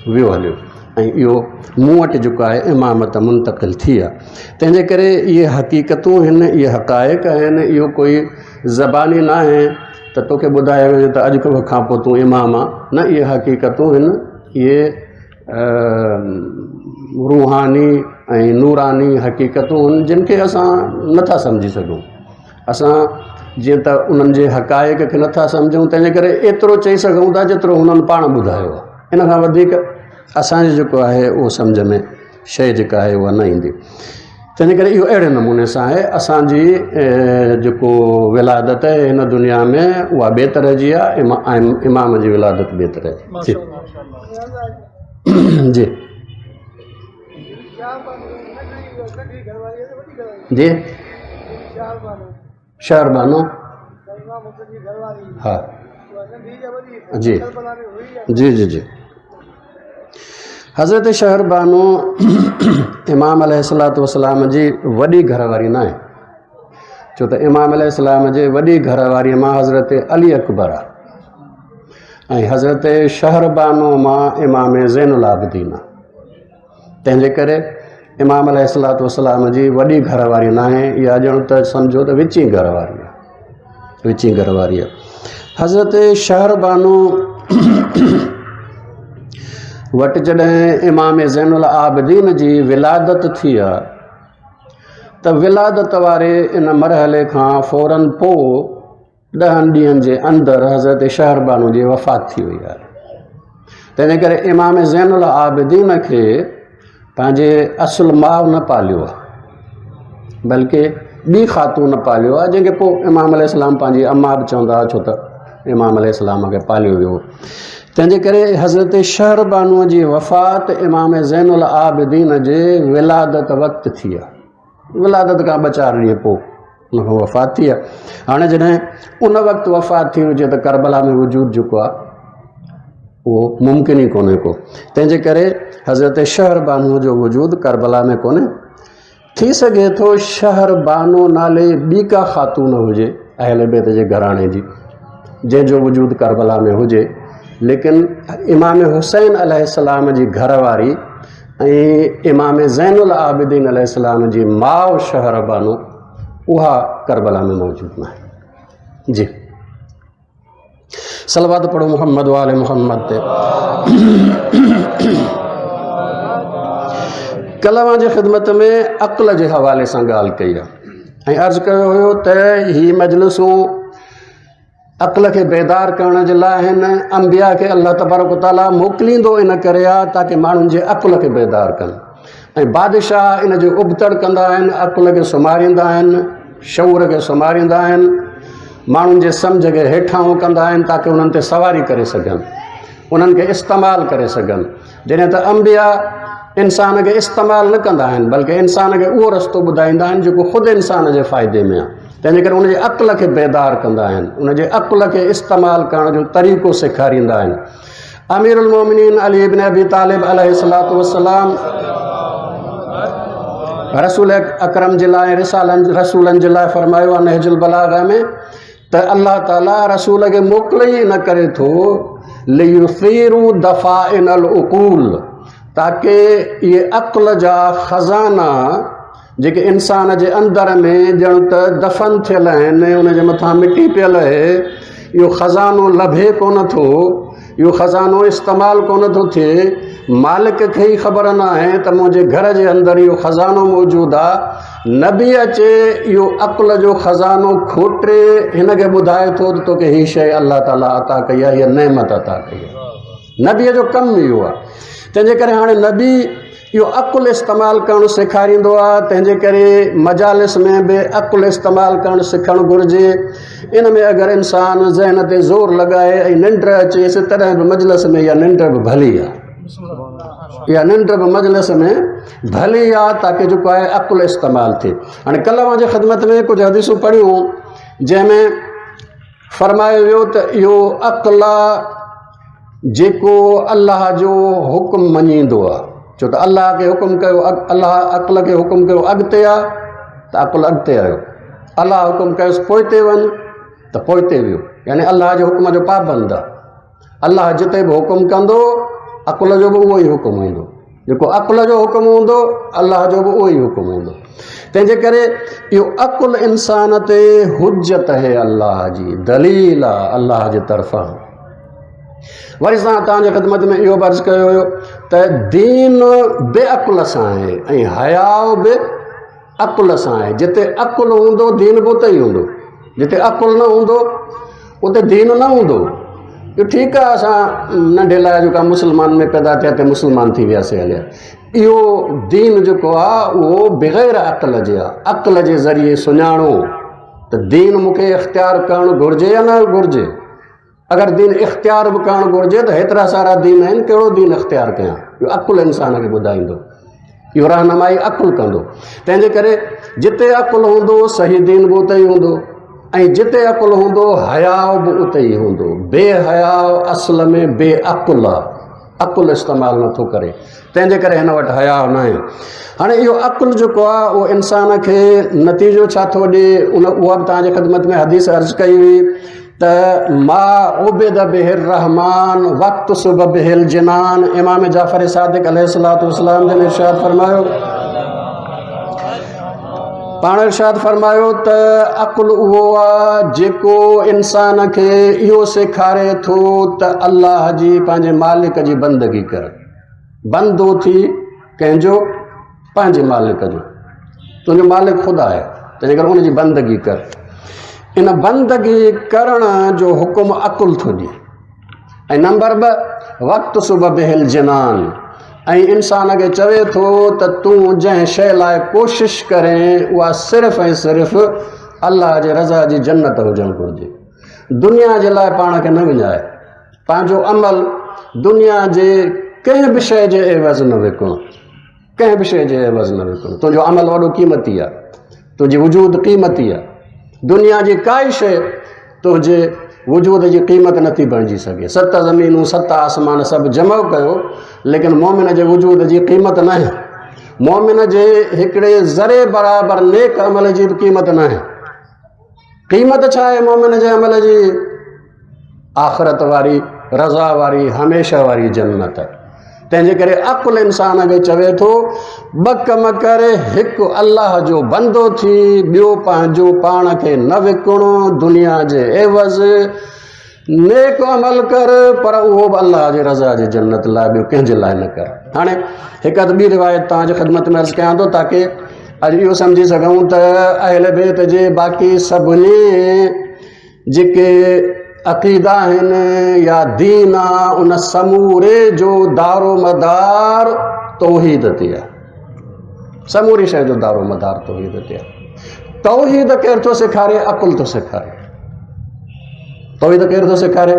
वियो हलियो ऐं इहो मूं वटि जेको आहे इमामत मुंतक़िल थी आहे। तंहिंजे करे इहे हक़ीक़तूं आहिनि, इहे हक़ाइक़ आहिनि। इहो कोई ज़बानी न आहे त तोखे ॿुधायो वञे त अॼु खां पोइ तूं इमाम आहे, न, इहे हक़ीक़तूं आहिनि। इहे रूहानी ऐं नूरानी हक़ीक़तूं आहिनि जिन खे असां नथा सम्झी सघूं। असां जीअं त उन्हनि जे हक़ाइक़ खे नथा सम्झूं, तंहिंजे करे एतिरो चई सघूं था जेतिरो हुननि पाण ॿुधायो आहे। इन खां वधीक असांजे जेको आहे उहो सम्झ में शइ जेका आहे उहा न ईंदी। तंहिंजे करे इहो अहिड़े नमूने सां आहे। असांजी जेको विलादत आहे हिन दुनिया में उहा ॿिए तरह जी आहे, इमाम जी विलादत ॿिए तरह जी। जी जी शहरबानो, हाँ जी जी जी जी। हज़रत शहरबानो इमाम अलैहिस्सलातु वस्सलाम जी वॾी घरवारी न आहे, छो त इमाम अलैहिस्सलाम जे वॾी घरवारीअ मां हज़रत अली अकबर आहे ऐं हज़रत शहरबानो मां इमाम ज़ैनुल आबिदीन आहे। तंहिंजे करे इमाम अलैहिस्सलातु वस्सलाम जी वॾी घरवारी न आहे, इहा ॼण त सम्झो त विची घरवारी आहे, विची घरवारी आहे। हज़रत शहरबानो वटि जॾहिं इमाम ज़ैनुल आबिदीन जी विलादत थी आहे त विलादत वारे इन मरहले खां फ़ौरन पोइ 10 ॾींहंनि जे अंदरि हज़रत शहरबानो जी वफ़ात थी वई आहे। तंहिंजे करे इमाम ज़ैनुल आबिदीन खे पंहिंजे असुल माउ न पालियो आहे, बल्कि ॿी ख़ातून पालियो आहे, जंहिंखे पोइ इमाम अलैहिस्सलाम पंहिंजी अम्मा बि चवंदा, छो त इमाम अलैहिस्सलाम खे पालियो वियो। तंहिंजे करे हज़रत शहरबानूअ जी वफ़ात इमाम ज़ैनुल आबिदीन जे विलादत वक़्तु थी आहे। विलादत खां 2-4 ॾींहं पोइ उनखां वफ़ात थी आहे। हाणे जॾहिं उन वक़्तु वफ़ात थी हुजे त करबला में वजूद जेको आहे उहो मुमकिन ई कोन्हे को। तंहिंजे करे हज़रत शहरबानूअ जो वजूद करबला में कोन्हे। थी सघे थो शहरबानो नाले ॿी का ख़ातून हुजे अहल बैत जे घराणे जी, जंहिंजो वजूद करबला में हुजे, लेकिन इमाम हुसैन अलैहिस्सलाम जी घरवारी ऐं इमाम ज़ैनुल आबिदीन अलैहिस्सलाम जी माउ शहरबानो उहा करबला में मौजूद न आहे। जी सलवात पढ़ो मोहम्मद वाले मोहम्मद ते। कल्ह मां जे ख़िदमत में अक़ल जे हवाले सां ॻाल्हि कई आहे ऐं अर्ज़ु कयो हुयो त ही मजलिसूं अक़ल खे बेदार करण जे लाइ आहिनि। अंबिया खे अल्लाह तबारक व तआला मोकिलींदो इन करे आहे ताकी माण्हुनि जे अक़ल खे बेदार कनि ऐं बादशाह इन जो उबतड़ कंदा आहिनि, अक़ल खे सुम्हारींदा आहिनि, शऊर खे सुम्हारींदा आहिनि, माण्हुनि जे सम्झ खे हेठां कंदा आहिनि ताकी उन्हनि ते सवारी करे सघनि, उन्हनि खे इस्तेमालु करे सघनि। जॾहिं त अंबिया इंसान खे इस्तेमालु न कंदा आहिनि, बल्कि इंसान खे उहो रस्तो ॿुधाईंदा आहिनि जेको ख़ुदि इंसान जे फ़ाइदे में आहे। तंहिंजे करे उनजे अक़ल खे बेदार कंदा आहिनि, उनजे अक़ल खे इस्तेमालु करण जो तरीक़ो सेखारींदा आहिनि। अमीरुल मोमिनीन अली इब्न अबी तालिब अलैहिस्सलातु वस्सलाम रसूल अकरम जे लाइ रसूलनि जे लाइ फरमायो आहे नहजुल बलागा में त अल्लाह ताला रसूल खे मोकिले ई न करे थो लियुसीरू दफ़ाइनल उक़ूल, ताकि इहे अक़ल जा ख़ज़ाना जेके इंसान जे अंदर में ॼण त दफ़न थियल आहिनि, उनजे मथां मिटी पियल आहे, इहो ख़ज़ानो लभे कोन थो, इहो ख़ज़ानो इस्तेमालु कोन थो थिए। मालिक खे ई ख़बर न आहे त मुंहिंजे घर जे अंदरि इहो ख़ज़ानो मौजूदु आहे। नबी अचे इहो अक़ल जो ख़ज़ानो खोटे हिन खे ॿुधाए थो त तोखे हीअ शइ अल्लाह ताला अता कई आहे, हीअ नेमत अता कई आहे। नबीअ जो कमु इहो आहे। तंहिंजे करे हाणे नबी इहो अक़ुल इस्तेमालु करणु सेखारींदो आहे। तंहिंजे करे मजालिस में बि अक़ुल इस्तेमालु करणु सिखणु घुरिजे। इन में अगरि इंसानु ज़हन ते ज़ोर लॻाए ऐं निंड अचेसि तॾहिं बि मजलिस में इहा निंड बि भली आहे, या निंड बि मजलिस में भली आहे ताकि जेको आहे अकुल इस्तेमालु थिए। हाणे कल्ह मुंहिंजे ख़िदमत में कुझु हदीसूं पढ़ियूं जंहिंमें फरमायो वियो त इहो अकुल आहे जेको अलाह जो हुकुम मञींदो आहे, छो त अलाह खे हुकुम कयो, अलाह अकुल खे हुकुम कयो अॻिते आहे त अकुल अॻिते आयो, अलाह हुकुम कयोसि पोइते वञ त पोइते वियो, यानी अलाह जे हुकुम जो पाबंद आहे। अलाह जिते बि हुकुम कंदो अकुल जो बि उहो ई हुकुम हूंदो, जेको अकुल जो हुकुम हूंदो अलाह जो बि उहो ई हुकुम हूंदो। तंहिंजे करे इहो अकुल इंसान ते हुज्जत है अलाह जी, दलील आहे अलाह जे तरफ़ां। वरी सां तव्हांजे ख़िदमत में इहो बि अर्ज़ु कयो हुयो त दीन बे अकुल सां आहे ऐं हयाउ बि अकुल सां आहे। जिते अकुल हूंदो दीन बि उते ई हूंदो, जिते अकुल न हूंदो उते दीन न हूंदो। इहो ठीकु आहे असां नंढे लाइ जेका मुस्लमान में पैदा थिया त मुस्लमान थी वियासीं हलिया, इहो दीन जेको आहे उहो बग़ैर अक़ल जे आहे। अक़ल जे ज़रिए सुञाणो त दीन मूंखे इख़्तियार करणु घुरिजे या न घुरिजे। अगरि दीन इख़्तियार बि करणु घुरिजे त हेतिरा सारा दीन आहिनि, कहिड़ो दीन इख़्तियार कयां, इहो अक़ुल इंसान खे ॿुधाईंदो, इहो रहनुमाई अक़ुल कंदो। तंहिंजे करे जिते अक़ुल हूंदो सही दीन बि उते ई हूंदो ऐं जिते अक़ुल हूंदो हयाउ बि उते ई हूंदो। बेहयाउ असल में बेअक़ुल आहे, अक़ुल इस्तेमालु नथो करे, तंहिंजे करे हिन वटि हयाउ न आहे। हाणे इहो अक़ुल जेको आहे उहो इंसान खे नतीजो छा थो ॾिए, उहा बि तव्हांजे ख़िदमत में हदीस अर्ज़ु कई हुई त मा उबिद बिहिर रहमान वक़्तु सुबह बिहिल जिनान। इमाम जाफ़र सादिक़ अलैहिस्सलातु वस्सलाम जन इरशाद फरमायो, पाण इरशाद फरमायो त अक़ुल उहो आहे जेको इंसान खे इहो सेखारे थो त अलाह जी पंहिंजे मालिक जी बंदगी कर। बंदो थी कंहिंजो, पंहिंजे मालिक जो, तुंहिंजो मालिक ख़ुदा आहे, तंहिंजे करे उनजी बंदगी कर। इन बंदगी करण जो हुकुम अक़ुल थो ॾिए। ऐं नंबर 2 वक़्तु सुबह बिहिल जिनान, ऐं इंसान खे चवे थो त तूं जंहिं शइ लाइ कोशिशि करें उहा सिर्फ़ु ऐं सिर्फ़ु अलाह जे रज़ा जी जन्नत हुजणु घुरिजे। दुनिया जे लाइ पाण खे न विञाए, पंहिंजो अमल दुनिया जे कंहिं बि शइ जे एवज़ न विकिणो, कंहिं बि शइ जे एवज़ न विकिणो। तुंहिंजो अमल वॾो क़ीमती आहे, तुंहिंजी वजूद क़ीमती आहे। दुनिया जी काई शइ तुंहिंजे वजूद जी क़ीमत नथी बणिजी सघे। 7 ज़मीनूं 7 आसमान सभु जमो कयो, लेकिन मोमिन जे वजूद जी क़ीमत न आहे। मोमिन जे हिकिड़े ज़रे बराबरि नेक अमल जी बि क़ीमत न आहे। क़ीमत छा आहे मोमिन जे अमल जी? आख़िरत वारी, रज़ा वारी, हमेशह वारी जन्नत। तंहिंजे करे अक़ुल इंसान खे चवे थो 2 कम करे, हिकु अलाह जो बंदो थी, ॿियो पंहिंजो पाण खे न विकिणो दुनिया जे एवज़, नेक अमल कर पर उहो बि अलाह जे रज़ा जी जन्नत लाइ, ॿियो कंहिंजे लाइ न कर। हाणे हिकु अधु ॿी रिवायत तव्हांजे ख़िदमत में अर्ज़ु कयां थो ताकी अॼु इहो सम्झी सघूं त अहल बैत जे बाक़ी सभिनी जेके अक़ीदा आहिनि या दीन आहे उन समूरे जो दारो मदार तौहीद ते आहे। समूरी शइ जो दारो मदार तौहीद ते आहे। तौहीद केरु थो सेखारे? अक़ुल थो सेखारे। तौहीद केरु थो सेखारे?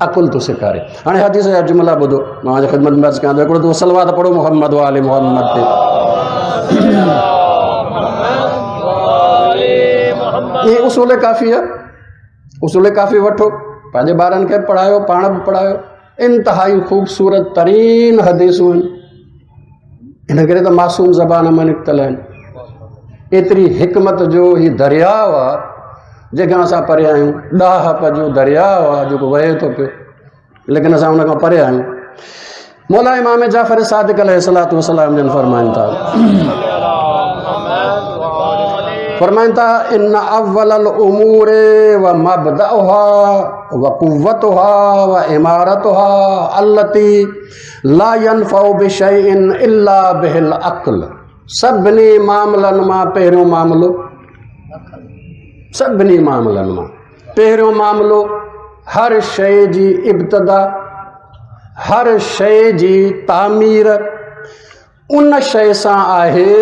अक़ुल थो सेखारे। हाणे हदीस जा जुमला ॿुधो, मां ख़िदमत में अर्ज़ु कयां थो। हिकिड़ो त सलवात पढ़ो मोहम्मद व आले मोहम्मद ते। ये उसूल काफ़ी आहे, उसूल काफ़ी वठो, पंहिंजे ॿारनि खे पढ़ायो, पाण बि पढ़ायो। इंतिहाई ख़ूबसूरत तरीन हदीसूं आहिनि, इन करे त मासूम ज़बान में निकितल आहिनि। एतिरी हिकमत जो हीउ दरियाव आहे जंहिंखां असां परे आहियूं। ॾाहप जो दरियाव आहे जेको वहे थो पियो, लेकिन असां उन खां परे आहियूं। मौला इमाम जाफ़र सादिक़ अलैहिस्सलातु वस्सलाम जन फरमाइनि था इन अव्वलल उमूर व मबदउहा व कुव्वतुहा व इमारतुहा अल्लती ला यनफउ बिशैइन इल्ला बिहिल अक़्ल। सभिनी मामलनि मां पहिरियों मामिलो, सभिनी मामलनि मां पहिरियों मामिलो, हर शइ जी इब्तिदा, हर शइ जी तामीर उन शइ सां आहे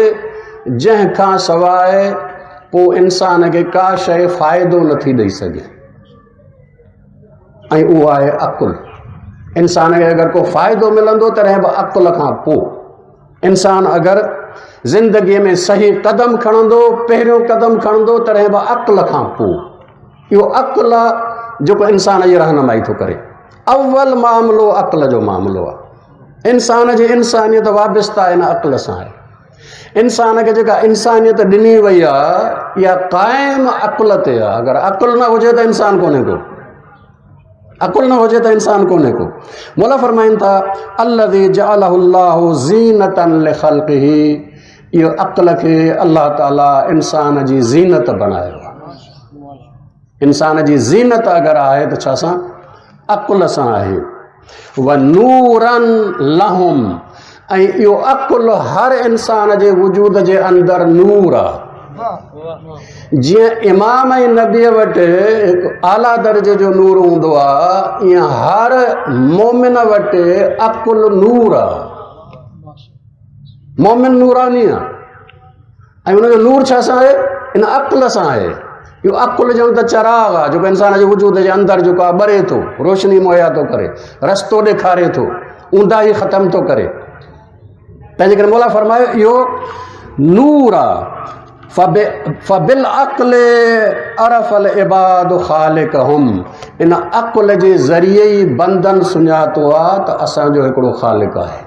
जंहिंखां सवाइ पोइ इंसान खे का शइ फ़ाइदो नथी ॾेई सघे, ऐं उहो आहे अक़ुल। इंसान खे अगरि को फ़ाइदो मिलंदो त रहे अक़ुल खां पोइ। इंसान अगरि ज़िंदगीअ में सही क़दम खणंदो, पहिरियों क़दम खणंदो त रहे अक़ुल खां पोइ। इहो अक़ुल आहे जेको इंसान जी रहनुमाई थो करे। अव्वल मामिलो अक़ुल जो मामिलो आहे। इंसान जी इंसानियत वाबस्ता हिन अक़ुल सां आहे। इंसान खे जेका इंसानियत ॾिनी वई आहे इहा क़ाइम अक़ुल ते आहे। अगरि अक़ुल न हुजे त इंसान कोन्हे को, अक़ुल न हुजे त इंसान कोन्हे को। मौला फरमाइनि था अल्लज़ी जअलहुल्लाहु ज़ीनतन लिख़ल्क़िही, इहो अक़ुल खे अल्लाह ताला इंसान जी ज़ीनत बनायो आहे। इंसान जी ज़ीनत अगरि आहे त छा सां? अक़ुल सां आहे। व नूरन लहुम, ऐं इहो अक़ुल हर इंसान जे वजूद जे अंदरि नूर आहे। जीअं इमाम ऐं नबीअ वटि हिकु आला दर्जे जो नूर हूंदो आहे, ईअं हर मोमिन वटि अक़ुल नूर आहे। मोमिन नूरानी आहे ऐं उनजो नूर छा सां आहे? इन अक़ुल सां आहे। इहो अक़ुल जो त चराग आहे जेको इंसान जे वजूद जे अंदरि जेको आहे ॿरे थो, रोशनी मुहैया थो करे, रस्तो ॾेखारे थो, ऊंदाही ख़तमु थो करे। तंहिंजे करे मौला फरमायो इहो नूर आहे। फ़बिल अक़्ल अरफ़ल इबाद ख़ालिक़हुम, इन अक़ुल जे ज़रिए ई बंदन सुञातो आहे त असांजो हिकिड़ो ख़ालिक़ आहे।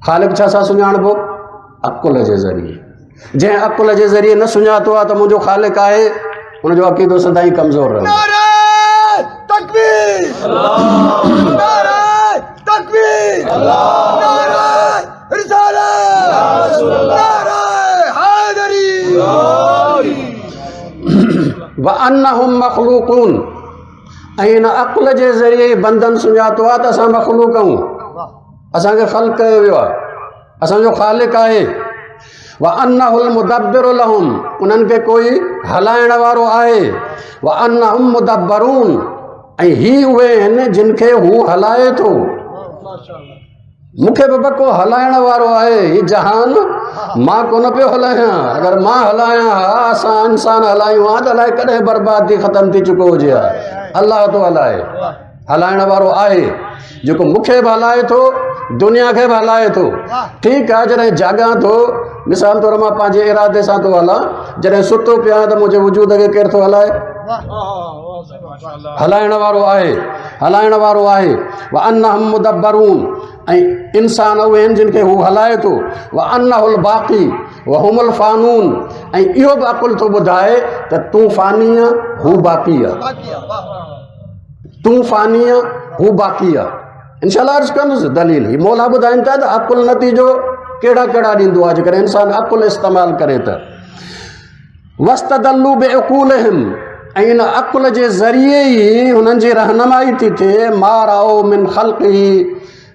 ख़ालिक़ छा सां सुञाणबो? अक़ुल जे ज़रिए। जंहिं अक़ुल जे ज़रिए न सुञातो आहे त मुंहिंजो ख़ालिक़ आहे, उनजो अक़ीदो सदाईं कमज़ोर रहंदो। नारे तकबीर, नारे तकबीर, नारे रिसालत, नारे हैदरी। व अन्नहुम मख़लूक़ून, ऐं इन अक़ुल जे ज़रिए बंदन सुञातो आहे त असां मख़लूक़ आहियूं, असांखे ख़ल्क़ कयो वियो आहे, असांजो ख़ालिक़ आहे। व अन्नहुल मुदब्बिरु लहुम, उन्हनि खे कोई हलाइण वारो आहे। व अन्नहुम मुदब्बरून, ऐं ही उहे आहिनि जिन खे हू हलाए थो। मूंखे बि को हलाइण वारो आहे। ही जहान मां कोन पियो हलायां। अगरि मां हलायां हा, असां इंसान हलायूं हा त अलाए कॾहिं बर्बादी ख़तमु थी चुको हुजे हा। अलाह थो हलाए, हलाइण वारो आहे जेको मूंखे बि हलाए थो, दुनिया खे बि हलाए थो। ठीकु आहे, जॾहिं जाॻां थो, मिसाल तौरु मां पंहिंजे इरादे सां थो हलां, जॾहिं सुतो पियो आहियां त मुंहिंजे वजूद खे केरु थो हलाए? हलाइण वारो आहे, हलाइण वारो आहे। व अन्नहुम मुदब्बरून, ऐं इंसान उहे आहिनि जिन खे हू हलाए थो। व अन्नहुल बाक़ी व हुमुल फ़ानून, ऐं इहो बि अक़ुल थो ॿुधाए त तूं फ़ानी आहे, हू बाक़ी आहे। तूं फ़ानी आहे, हू बाक़ी आहे। इंशाअल्लाह अर्ज़ कंदुसि दलील। ही मौला ॿुधाइनि था त अक़ुल नतीजो कहिड़ा कहिड़ा ॾींदो आहे जेकॾहिं इंसान अक़ुल इस्तेमालु करे त। वस्तदल्लू बिअक़ूलिहिम, ऐं इन अक़ुल जे ज़रिए ई हुननि जी रहनुमाई थी थिए। मा राओ मिन ख़ल्क़िही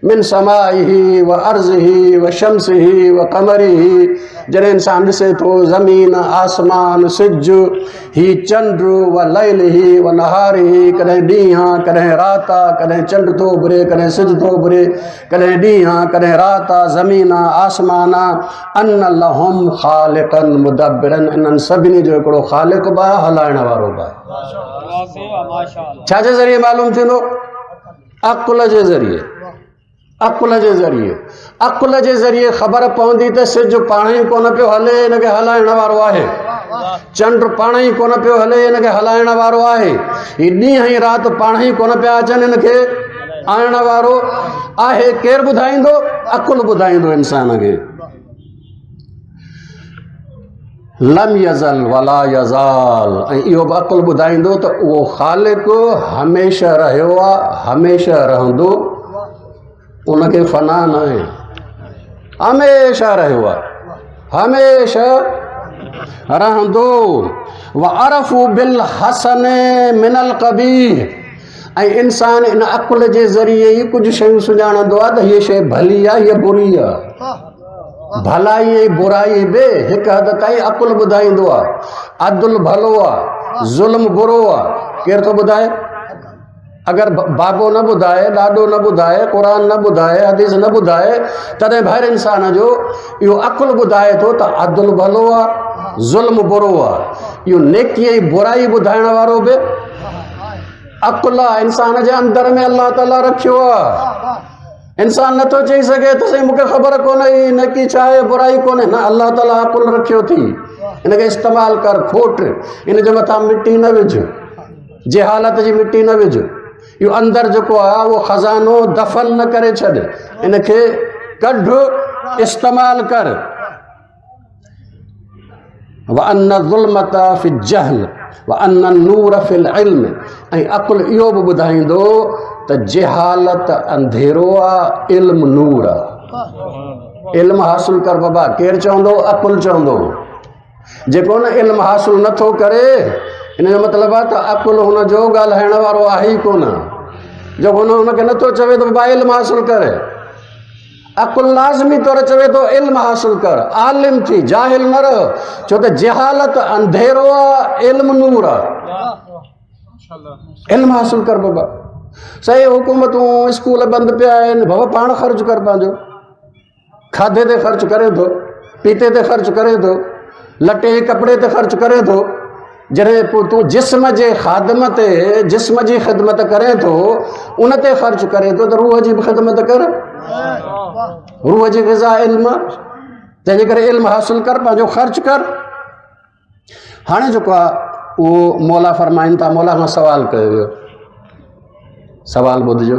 मिन समाइही व अर्ज़िही व शम्सिही व क़मरिही, जॾहिं इंसान ॾिसे थो ज़मीन, आसमान, सिज, ही चंड, व लैलिही व नहारिही, कॾहिं ॾींहुं कॾहिं राति, कॾहिं चंड थो उभिरे, कॾहिं सिज थो उभिरे, कॾहिं ॾींहुं कॾहिं राति, ज़मीन, आसमान। अन्न लहुम ख़ालिक़न मुदब्बिरन, इन्हनि सभिनी जो हिकिड़ो ख़ालिक़ बि आहे, हलाइण वारो बि आहे। छा जे ज़रिए मालूम थींदो? अक़ुल जे ज़रिए। अक़ुल जे ज़रिए, अक़ुल जे ज़रिए ख़बर पवंदी त सिज पाण ई कोन पियो हले, हिनखे हलाइण वारो आहे। चंड पाण ई कोन पियो हले, हिनखे हलाइण वारो आहे। ही ॾींहुं ऐं राति पाण ई कोन पिया अचनि, हिनखे आणण वारो आहे। केरु ॿुधाईंदो? अक़ुल ॿुधाईंदो इंसान खे। लम यज़ल वला यज़ाल, ऐं इहो बि अक़ुल ॿुधाईंदो त उहो ख़ालिक़ हमेशह रहियो आहे, हमेशह रहंदो, उनखे फ़ना न आहे, हमेशह रहियो आहे, हमेशह रहंदो। व अरफ़ू बिल हसन मिनल क़बीह, ऐं इंसान इन अक़ुल जे ज़रिए ई कुझु शयूं सुञाणंदो आहे त हीअ शइ भली आहे, हीअ बुरी आहे। भलाई ऐं बुराई बि हिकु हद ताईं अक़ुल ॿुधाईंदो आहे। अदुल भलो आहे, ज़ुल्म बुरो आहे। केरु थो ॿुधाए? अगरि बाबो न ॿुधाए, ॾाॾो न ॿुधाए, क़ुर न ॿुधाए, हदीस न ॿुधाए, तॾहिं हर इंसान जो इहो अक़ुल ॿुधाए थो त अदुल भलो आहे, ज़ुल्म बुरो आहे। इहो नेकी ऐं बुराई ॿुधाइण वारो बि अकुल आहे इंसान जे अंदर में अल्लाह ताला रखियो आहे। इंसान नथो चई सघे त साईं मूंखे ख़बर कोन्हे ही नेकी छा आहे बुराई कोन्हे, न अल्लाह ताला अकुल रखियो थी, इनखे इस्तेमालु कर, खोट इन जे मथां मिटी न विझ, जहालत जी मिटी न विझ, इहो अंदरि जेको आहे उहो खज़ानो दफ़न न करे छॾ, इनखे कढ, इस्तेमालु कर। व अन्न ज़ुल्मत फि जहल व अन्न नूर फिल इल्म, ऐं अकुल इहो बि ॿुधाईंदो त जहालत अंधेरो आहे, इल्म नूर आहे। इल्म हासिल कर बाबा, केरु चवंदो? अकुल चवंदो। जेको न इल्म हासिल नथो करे, इन जो मतिलबु आहे त अकुल हुनजो ॻाल्हाइण वारो आहे ई कोन। जेको हुनखे नथो चवे त बाबा इल्म हासिल करे, अकुल लाज़मी तौर चवे थो इल्म हासिल कर, आलिम थी, जाहिल न रह, छो त जहालत अंधेरो आहे, इल्म नूर आहे। इल्म हासिल कर बाबा। सही हुकूमतूं स्कूल बंदि पिया आहिनि, बाबा पाण ख़र्च कर, पंहिंजो खाधे ते ख़र्च करे थो, पीते ते ख़र्च करे थो, लटे कपिड़े ते ख़र्च करे थो। जॾहिं पोइ तूं जिस्म जे ख़ादम ते, जिस्म जी ख़िदमत करे थो, उन ते ख़र्च करे थो, त रूह जी बि ख़िदमत कर। रूह जी ग़िज़ा इल्म, तंहिंजे करे इल्म हासिल कर, पंहिंजो ख़र्च कर। हाणे जेको आहे उहो मौला फरमाइनि था, मौला खां सवाल कयो वियो, सवाल ॿुधिजो।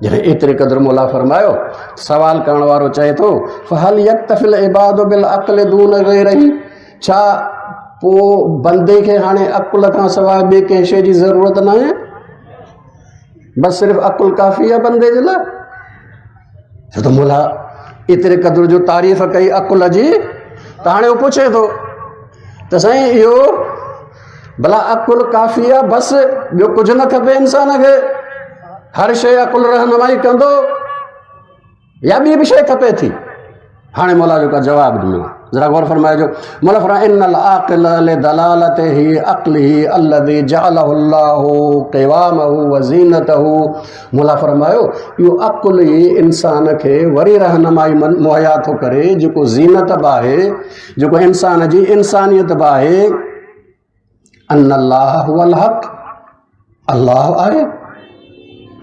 जॾहिं एतिरे क़दुरु मौला फरमायो, सवाल करण वारो चए थो फहल यक्तफिल इबाद बिल अक़ल दून गैरही, छा पोइ बंदे खे हाणे अकुल खां सवाइ ॿिए कंहिं शइ जी ज़रूरत न आहे? बसि सिर्फ़ु अकुल काफ़ी आहे बंदे जे लाइ? छो त मौला एतिरे क़दुरु जो तारीफ़ कई अकुल जी, त हाणे उहो पुछे थो त साईं इहो भला अकुल काफ़ी आहे, बसि ॿियो कुझु न खपे इंसान खे? हर शइ अकुल रहनुमाई कंदो या ॿी बि शइ खपे थी? हाणे मौला जेका जवाबु ॾिनो, ज़रा गौर फरमाइजो। मौला फरमाए इन्नल आक़िल लिदलालतिही अक़्लिही अल्लज़ी जअलहु अल्लाहु क़िवामहु व ज़ीनतहु। मौला फरमायो इहो अकुल ई इंसान खे वरी रहनुमाई मुहैया थो करे, जेको ज़ीनत बि आहे, जेको इंसान जी इंसानियत बि आहे। अन्नल्लाह हुवल हक़, अल्लाह आहे,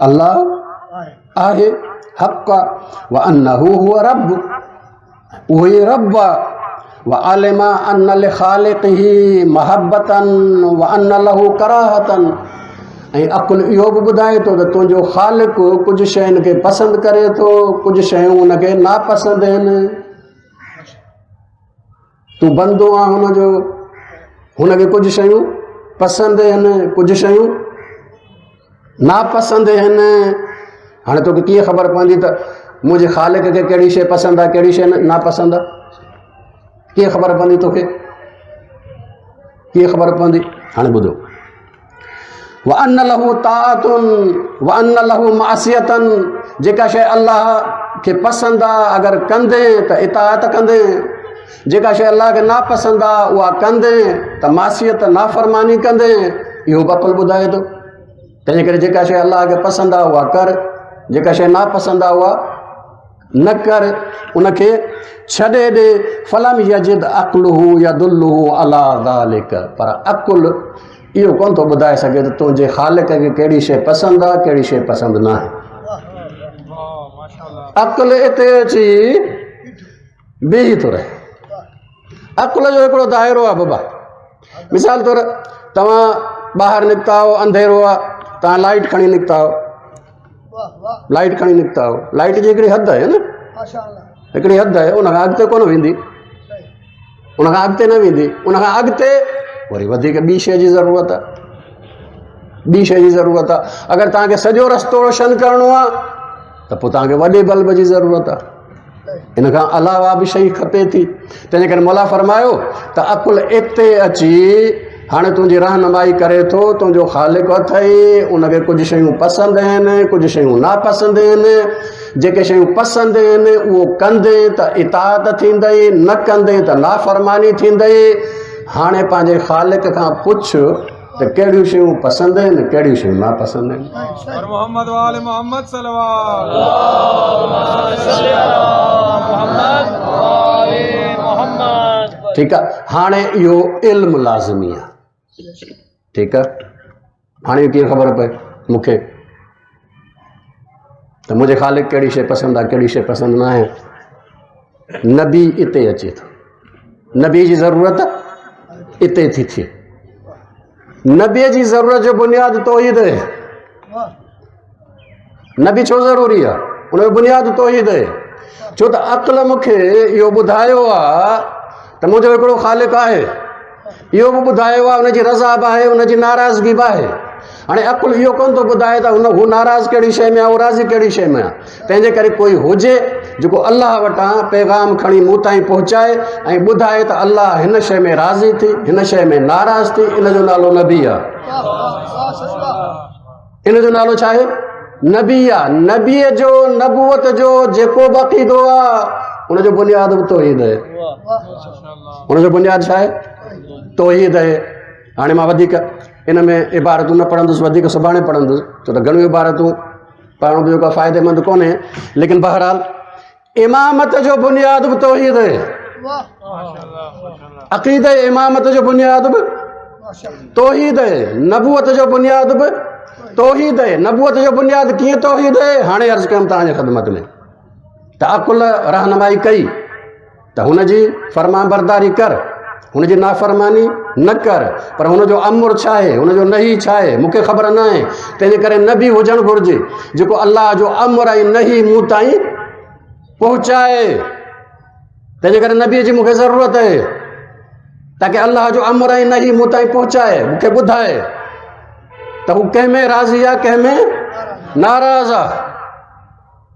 अल्लाह आहे हक़, व अन्नहु हुव रब्ब, उहो ई रब्ब आहे। व आलिमा अन्न लिखालिक़िही महब्बतन व अन्न लहू कराहतन, ऐं अकुल इहो बि ॿुधाए थो त तुंहिंजो ख़ालिक़ कुझु शयुनि खे पसंदि करे थो, कुझु शयूं हुनखे नापसंदि आहिनि। तूं बंदो आहे हुनजो, हुनखे कुझु शयूं पसंदि आहिनि, कुझु शयूं नापसंदि आहिनि। हाणे तोखे कीअं ख़बर पवंदी त मुंहिंजे ख़ालिक़ खे कहिड़ी शइ पसंदि आहे, कहिड़ी शइ नापसंदि आहे? कीअं ख़बर पवंदी तोखे? कीअं ख़बर पवंदी? हाणे ॿुधो, व अन्न लहू ताअतुन व अन्न लहू मासियतन, जेका शइ अल्लाह खे पसंदि आहे अगरि कंदे त इताअत कंदे, जेका शइ अल्लाह खे नापसंदि आहे उहा कंदे त मासियत नाफ़रमानी कंदे। इहो बकुल ॿुधाए थो। तंहिंजे करे जेका शइ अल्लाह खे पसंदि आहे उहा कर, जेका शइ नापसंदि आहे उहा न कर, उनखे छॾे ॾे। फलम यजिद अक़्लुहु यदुल्लुहु अला ज़ालिक, पर अकुल इहो कोन थो ॿुधाए सघे त तुंहिंजे ख़ालिक़ खे कहिड़ी शइ पसंदि आहे, कहिड़ी शइ पसंदि न आहे। अकुल हिते अची बीही थो रहे। अकुल जो हिकिड़ो दाइरो आहे बाबा। मिसाल तौर तव्हां ॿाहिरि निकिता हो, अंधेरो आहे, तव्हां लाइट खणी निकिता हो, लाइट खणी निकिता हो, लाइट जी हिकिड़ी हद आहे न, हिकिड़ी हद आहे, उनखां अॻिते कोन वेंदी, उनखां अॻिते न वेंदी। उनखां अॻिते वरी वधीक ॿी शइ जी ज़रूरत आहे, ॿी शइ जी ज़रूरत आहे। अगरि तव्हांखे सॼो रस्तो रोशन करिणो आहे त पोइ तव्हांखे वॾे बल्ब जी ज़रूरत आहे, इन खां अलावा बि शइ खपे थी। तंहिंजे करे मौला फरमायो त अकुल इते अची हाणे तुंहिंजी रहनुमाई करे थो, तुंहिंजो ख़ालिक़ अथई, उनखे कुझु शयूं पसंदि आहिनि, कुझु शयूं नापसंदि आहिनि। जेके शयूं पसंदि आहिनि उहो कंदे त इताअत थींदई, न कंदे त नाफ़रमानी थींदई। हाणे पंहिंजे ख़ालिक़ खां पुछ त कहिड़ियूं शयूं पसंदि आहिनि, कहिड़ियूं शयूं नापसंदि आहिनि। ठीकु आहे। हाणे इहो इल्मु लाज़मी आहे, ठीकु आहे, हाणे कीअं ख़बर पए मूंखे त मुंहिंजे ख़ालिक कहिड़ी शइ पसंदि आहे कहिड़ी शइ पसंदि न आहे। नबी इते अचे थो, नबी जी ज़रूरत इते थी थिए। नबीअ जी ज़रूरत जो बुनियादु तौहीद आहे। नबी छो ज़रूरी आहे? उनजो बुनियादु तौहीद आहे। छो त अक़ल मूंखे इहो ॿुधायो आहे त मुंहिंजो हिकिड़ो ख़ालिक आहे, इहो बि ॿुधायो आहे उनजी रज़ा बि आहे उनजी नाराज़गी बि आहे। हाणे अक़ुलु इहो कोन थो ॿुधाए त हू नाराज़ कहिड़ी शइ में आहे, हू राज़ी कहिड़ी शइ में आहे। तंहिंजे करे कोई हुजे जेको अलाह वटां पैगाम खणी मूं ताईं पहुचाए ऐं ॿुधाए त अलाह हिन शइ में राज़ी थी, हिन शइ में नाराज़ थी, इन जो नालो नबी आहे। इन जो नालो छा आहे? नबी आहे। नबीअ जो नबूवत जो जेको बि अक़ीदो आहे उनजो बुनियादु बि तौहीद आहे। उनजो बुनियादु छा आहे? तौहीद आहे। हाणे मां वधीक इन में इबारतूं न पढ़ंदुसि, वधीक सुभाणे पढ़ंदुसि छो त घणियूं इबारतूं पढ़ण बि जेको फ़ाइदेमंद कोन्हे। लेकिन बहरहाल इमामत जो बुनियादु बि तौहीद आहे। अक़ीदे इमामत जो बुनियादु बि तौहीद आहे। नबूवत जो बुनियादु बि तौहीद आहे। नबूवत जो बुनियादु कीअं तौहीद आहे? हाणे अर्ज़ु कयुमि तव्हांजे ख़िदमत में त अक़ुल रहनुमाई कई त हुनजी फर्मा बरदारी कर, हुनजी नाफ़रमानी न कर, पर हुनजो अमुर छा आहे, हुनजो नही छा आहे मूंखे ख़बर न आहे। तंहिंजे करे नबी हुजणु घुरिजे जेको अलाह जो अमुर ऐं नही मूं ताईं पहुचाए। तंहिंजे करे नबीअ जी मूंखे ज़रूरत आहे ताकी अलाह जो अमुर ऐं नही मूं ताईं पहुचाए, मूंखे ॿुधाए त हू कंहिंमें राज़ी आहे कंहिंमें नाराज़ आहे।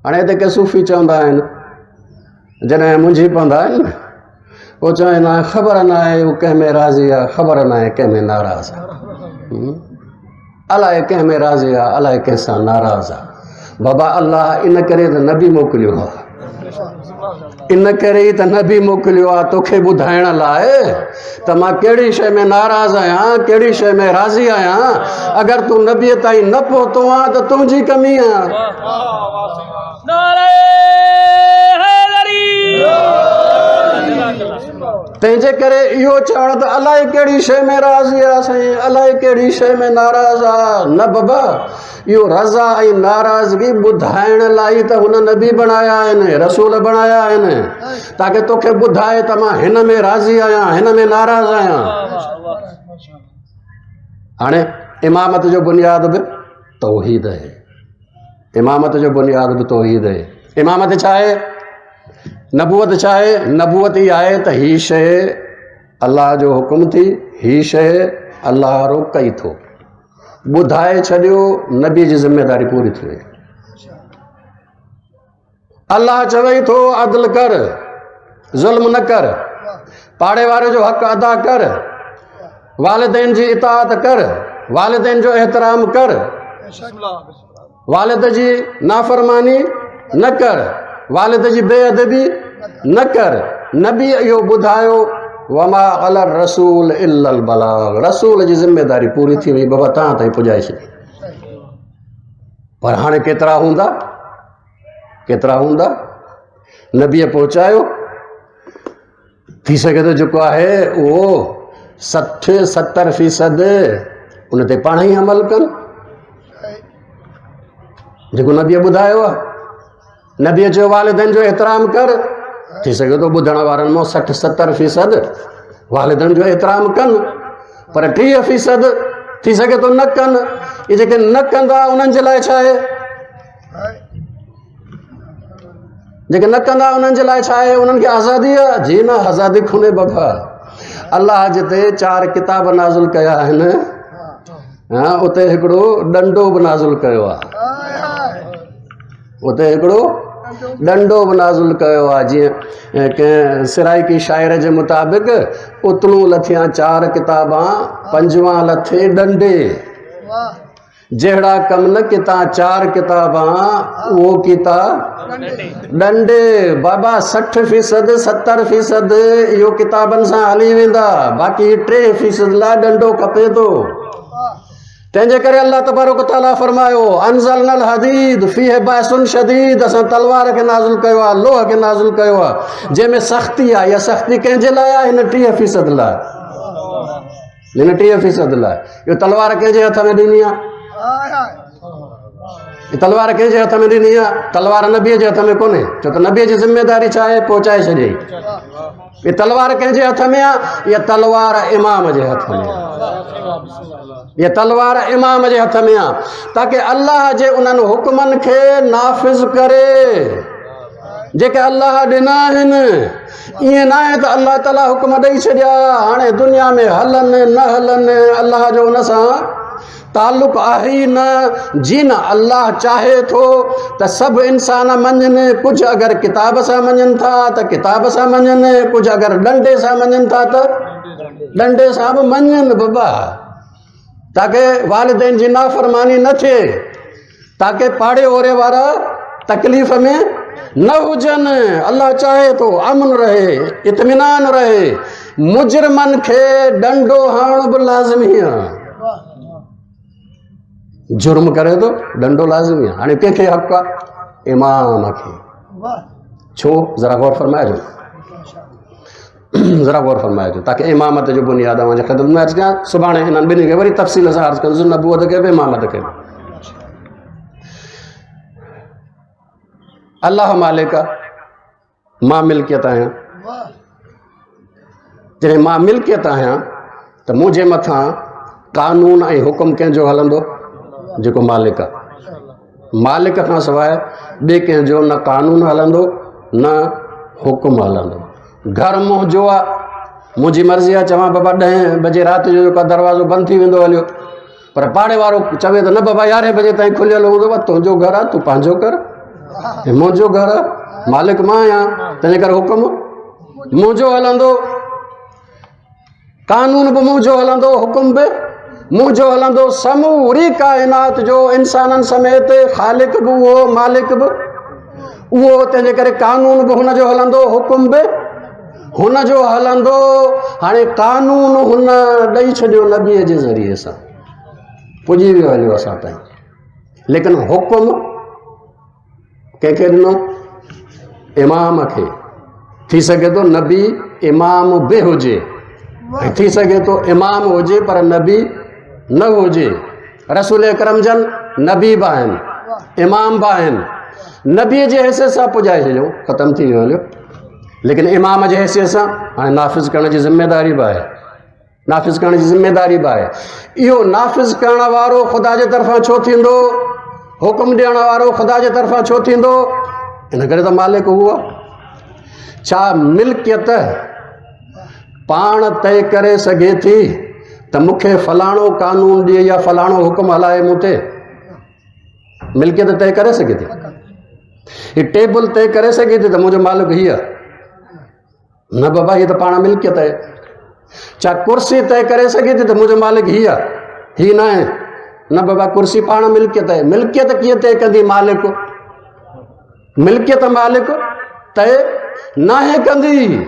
हाणे हिते के सूफ़ी चवंदा आहिनि जॾहिं मुंझी पवंदा आहिनि न वो चवंदा आहिनि ख़बर न आहे हू कंहिंमें राज़ी आहे, ख़बर न आहे कंहिंमें नाराज़ आहे। अलाए कंहिंमें राज़ी आहे, अलाए कंहिंसां नाराज़ आहे। बाबा अलाह इन करे त नबी मोकिलियो आहे, इन करे ई त नबी मोकिलियो आहे तोखे ॿुधाइण लाइ त मां कहिड़ी शइ में नाराज़ आहियां, कहिड़ी शइ में राज़ी आहियां। अगरि तूं नबीअ ताईं न पहुतो आहे त तुंहिंजी कमी आहे। तंहिंजे करे इहो चवण त अलाए कहिड़ी शइ में राज़ी आहे साईं, अलाए कहिड़ी शइ में नाराज़ आहे, न बाबा इहो रज़ा ऐं नाराज़गी ॿुधाइण लाइ त हुन नबी बणाया आहिनि, रसूल बणाया आहिनि ताकी तोखे ॿुधाए त मां हिन में राज़ी आहियां, हिन में नाराज़ आहियां। हाणे इमामत जो बुनियादु बि तौहीद आहे। इमामत जो बुनियादु बि तौहीद आहे। इमामत छा आहे? नबूवत छा आहे? नबूवत ई आहे त ही शइ अलाह जो हुकुम थी, ही शइ अलाह रोक कई थो, ॿुधाए छॾियो, नबी जी ज़िम्मेदारी पूरी थी वई। अलाह चवई थो अदल कर, ज़ुल्म न कर, पाड़े वारे जो हक़ अदा कर, वालिदैन जी इताअत कर, वालिदैन जो एहतराम कर, वालिद जी नाफ़रमानी न कर, वालिद जी बेअदबी न कर। नबी इहो ॿुधायो वमा अल रसूल इल्लल बलाग, रसूल जी ज़िम्मेदारी पूरी थी वई, बाबा तव्हां ताईं पुॼाए छॾी। पर हाणे केतिरा हूंदा, केतिरा हूंदा? नबीअ पहुचायो, थी सघे थो जेको आहे उहो 60-70% उन ते पाण ई अमल कनि जेको नबीअ ॿुधायो आहे। नबीअ चयो वालिदैन जो एहतराम कर, थी सघे थो ॿुधण वारनि मां 60-70% वालिदैन जो एहतराम कनि, पर 30% थी सघे थो न कनि। इहे जेके न कंदा उन्हनि जे लाइ छा आहे? जेके न कंदा उन्हनि जे लाइ छा आहे? उन्हनि खे आज़ादी आहे? जी न, आज़ादी कोन्हे बाबा। अलाह जिते 4 किताब नाज़िल कया आहिनि उते हिकिड़ो डंडो बि नाज़िल कयो आहे, उते हिकिड़ो डंडो बि नाज़िल कयो आहे। जीअं कंहिं सिराइकी शाइर जे मुताबिक़ उतलू लथियां 4 किताबां, 5वां लथे डंडे, जहिड़ा कम न किता 4 किताबां उहो किता डंडे। बाबा 60% 70% इहो किताबनि सां हली वेंदा, बाक़ी 3% लाइ डंडो खपे थो। तंहिंजे करे अल्लाह तबारक तआला फरमायो अनज़लनल हदीद फीह बासुन शदीद, असां तलवार खे नाज़िल कयो आहे, लोह खे नाज़िल कयो आहे जंहिंमें सख़्ती आहे। इहा सख़्ती कंहिंजे लाइ आहे? हिन 30% लाइ। हिन 30% लाइ। इहो तलवार कंहिंजे हथ में ॾिनी आहे? तलवार कंहिंजे हथ में ॾिनी आहे? तलवार नबीअ जे हथ में कोन्हे, छो त नबीअ जी ज़िम्मेदारी छा आहे? पहुचाए छॾियई। ये तलवार कंहिंजे हथ में आहे? इहा तलवार इमाम जे हथ में आहे। ये तलवार इमाम जे हथ में आहे, ताकि अल्लाह जे उन्हनि हुक्मनि खे नाफ़िज़ करे जेके अल्लाह ॾिना आहिनि। ईअं न आहे त अल्लाह ताला हुक्म ॾेई छॾिया, हाणे दुनिया में हलनि न हलनि अल्लाह जो उन सां ताल्लुक़ आहे ई न। जी न, अल्लाह चाहे थो त सभु इंसान मञनि। कुझु अगरि किताब सां मञनि था त किताब सां मञनि, कुझु अगरि डंडे सां मञनि था त डंडे सां बि मञनि बाबा, ताकि वालिदैन जी नाफ़रमानी न थिए, ताकि पाड़े ओड़े वारा तकलीफ़ में न हुजनि। अल्लाह चाहे तो अमन रहे, इत्मीनान रहे। मुजरमनि खे डंडो हणण बि लाज़मी आहे। जुर्म करे तो डंडो लाज़मी आहे। हाणे कंहिंखे हक़ आहे? इमाम खे। छो? ज़रा गौर फरमाइजो, ज़रा गौर फरमाइजो, ताकि इमामत जो बुनियाद मुंहिंजे ख़िदमत में अर्ज़ कयां। सुभाणे हिननि ॿिन्ही खे वरी तफ़सील सां अर्ज़ कंदुसि, नबूअत खे बि इमामत खे बि। अल्लाह मालिक मां मिल्कियत आहियां। जॾहिं मां मिल्कियत आहियां त मुंहिंजे मथां कानून ऐं हुकुम कंहिंजो हलंदो? जेको मालिक आहे। मालिक खां सवाइ ॿिए कंहिंजो न कानून हलंदो न हुकुम हलंदो। घर मुंहिंजो आहे, मुंहिंजी मर्ज़ी आहे, चवां बाबा 10 बजे राति जो जेको दरवाज़ो बंदि थी वेंदो हलियो, पर पाड़े वारो चवे त न बाबा 11 बजे ताईं खुलियल हूंदो। तुंहिंजो घर आहे, तूं पंहिंजो कर। मुंहिंजो घर आहे, मालिक मां आहियां, तंहिंजे करे हुकुम मुंहिंजो हलंदो, कानून बि मुंहिंजो हलंदो, हुकुम बि मुंहिंजो हलंदो। समूरी काइनात जो इंसाननि समेत ख़ालिक बि उहो, मालिक बि उहो, तंहिंजे करे कानून बि हुनजो हलंदो, हुकुम बि हुनजो हलंदो। हाणे कानून हुन ॾेई छॾियो नबीअ जे ज़रिए सां, पुॼी वियो हलियो असां ताईं, लेकिन हुकुम कंहिंखे ॾिनो? इमाम खे। थी सघे थो नबी इमाम बि हुजे, थी सघे थो इमाम हुजे पर नबी न हुजे। रसूल अकरम जन नबी बि आहिनि, इमाम बि आहिनि। नबीअ जे हैसियत सां पुॼाए छॾियो, ख़तमु थी वियो हलियो। लेकिन इमाम जे हैसियत सां हाणे नाफ़िज़ करण जी ज़िम्मेदारी बि आहे, नाफ़िज़ करण जी ज़िम्मेदारी बि आहे। इहो नाफ़िज़ करण वारो ख़ुदा जे तरफ़ां छो थींदो? हुकुम ॾियण वारो ख़ुदा जे तरफ़ां छो थींदो? इन करे त मालिक हुआ। छा मिल्कियत पाण तय करे सघे थी त मूंखे फलाणो कानून ॾिए या फलाणो हुकुम हलाए मूं ते? मिल्कियत तय करे सघे थी? हीअ टेबल तय करे सघे थी त मुंहिंजो मालिक हीअ? न बाबा, हीअ त पाण मिल्कियत आहे। छा कुर्सी तय करे सघे थी त मुंहिंजो मालिक हीअ? ही न आहे। न बाबा, कुर्सी पाण मिल्कियत आहे। मिल्कियत कीअं तय कंदी मालिक? मिल्कियत मालिक तय न आहे कंदी।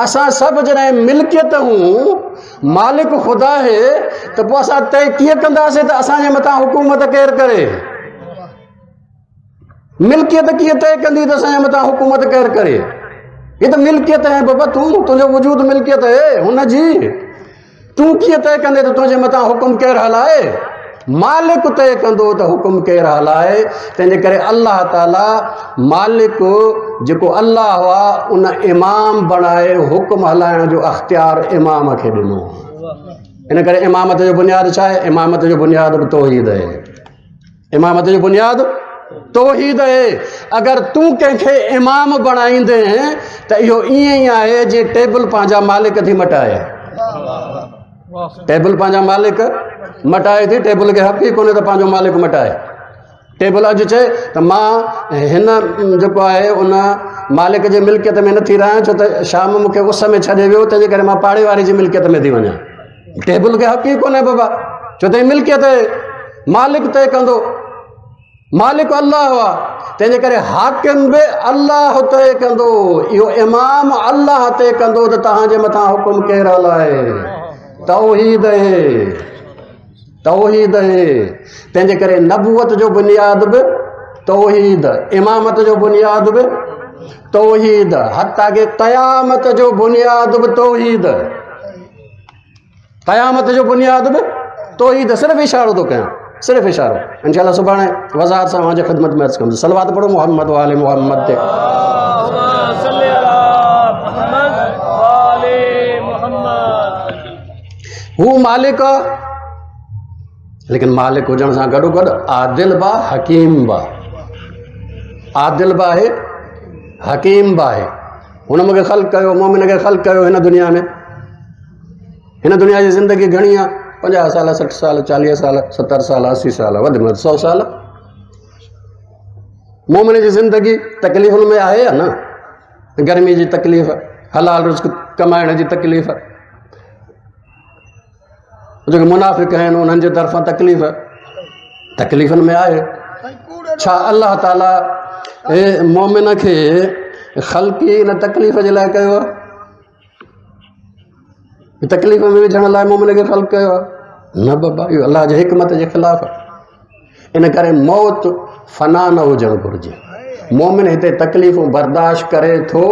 असां सभु जॾहिं मिल्कियत हूं, मालिक ख़ुदा आहे, त पोइ असां तय कीअं कंदासीं त असांजे मथां हुकूमत केरु करे? मिल्कियत कीअं तय कंदी त असांजे मथां हुकूमत केरु करे? ये तो मिल्कियत है बाबा, तुझो वजूद मिल्कियत है हुनजी। तू कीअं तय कंदे त तुंहिंजे मथां हुकुम केरु हलाए? मालिक तय कंदो त हुकुम केरु हलाए। तंहिंजे करे अल्लाह ताला मालिक जेको अल्लाह हुआ उन इमाम बणाए हुकुम हलाइण जो अख्तियार इमाम खे ॾिनो। इन करे इमामत जो बुनियाद छा आहे? इमामत जो बुनियाद बि तौहीद आहे। इमामत जो बुनियाद तौहीद आहे। अगर तू कंहिंखे इमाम बणाईंदे त इहो ईअं ई आहे जीअं टेबल पंहिंजा मालिक थी मटाए। टेबल पंहिंजा मालिक मटाए थी, टेबल खे हक़ ई कोन्हे त पंहिंजो मालिक मटाए। टेबल अॼु चए त मां हिन जेको आहे उन मालिक जे मिल्कियत में नथी रहां, छो त शाम मूंखे उस में छॾे वियो, तंहिंजे करे मां पाड़े वारे जी मिल्कियत में थी वञा। टेबल खे हक़ ई कोन्हे बाबा, छो त मिल्कियत मालिक तय कंदो। मालिक अल्लाह हुआ, तंहिंजे करे हाकिम बि अल्लाह तय कंदो। इहो इमाम अल्लाह तय कंदो त तव्हांजे मथां हुकुम केरु हलाए। तौहीद आहे, तौहीद आहे। तंहिंजे करे नबूवत जो बुनियाद बि तौहीद, इमामत जो बुनियाद बि तौहीद, हत्ता के क़यामत जो बुनियाद बि तौहीद। क़यामत जो बुनियाद बि तौहीद सिर्फ़ु इशारो थो कयां, सिर्फ़ु इशारो। इंशाअल्लाह सुभाणे वज़ाहत सां मुंहिंजे ख़िदमत में अर्ज़ु कंदुसि। सलवात पढ़ो मोहम्मद वाले मोहम्मद ते। हू मालिक आहे, लेकिन मालिक हुजण सां गॾोगॾु आदिल बा हकीम बा, आदिल बा आहे हकीम बा आहे। हुन मूंखे ख़ल्क़ कयो, मोमिन खे ख़ल्क़ कयो हिन दुनिया में। हिन दुनिया जी ज़िंदगी घणी आहे, 50 साल 60 साल 40 साल 70 साल 80 साल वधि में वधि 100 साल। मोमिन जी ज़िंदगी तकलीफ़ुनि में आहे या न? गर्मी जी तकलीफ़, हलाल रिज़्क़ कमाइण जी तकलीफ़, जेके मुनाफ़िक़ आहिनि उन्हनि जे तरफ़ां तकलीफ़ुनि में आहे। छा अल्लाह ताला मोमिन खे ख़ल्क़ी इन तकलीफ़ जे लाइ कयो आहे? तकलीफ़ में विझण लाइ मोमिन खे ख़ल्क़ कयो आहे? न बाबा, इहो अल्लाह जे हिकमत जे ख़िलाफ़ आहे। इन करे मौत फ़ना न हुजणु घुरिजे। मोमिन हिते तकलीफ़ूं बर्दाश्त करे थो,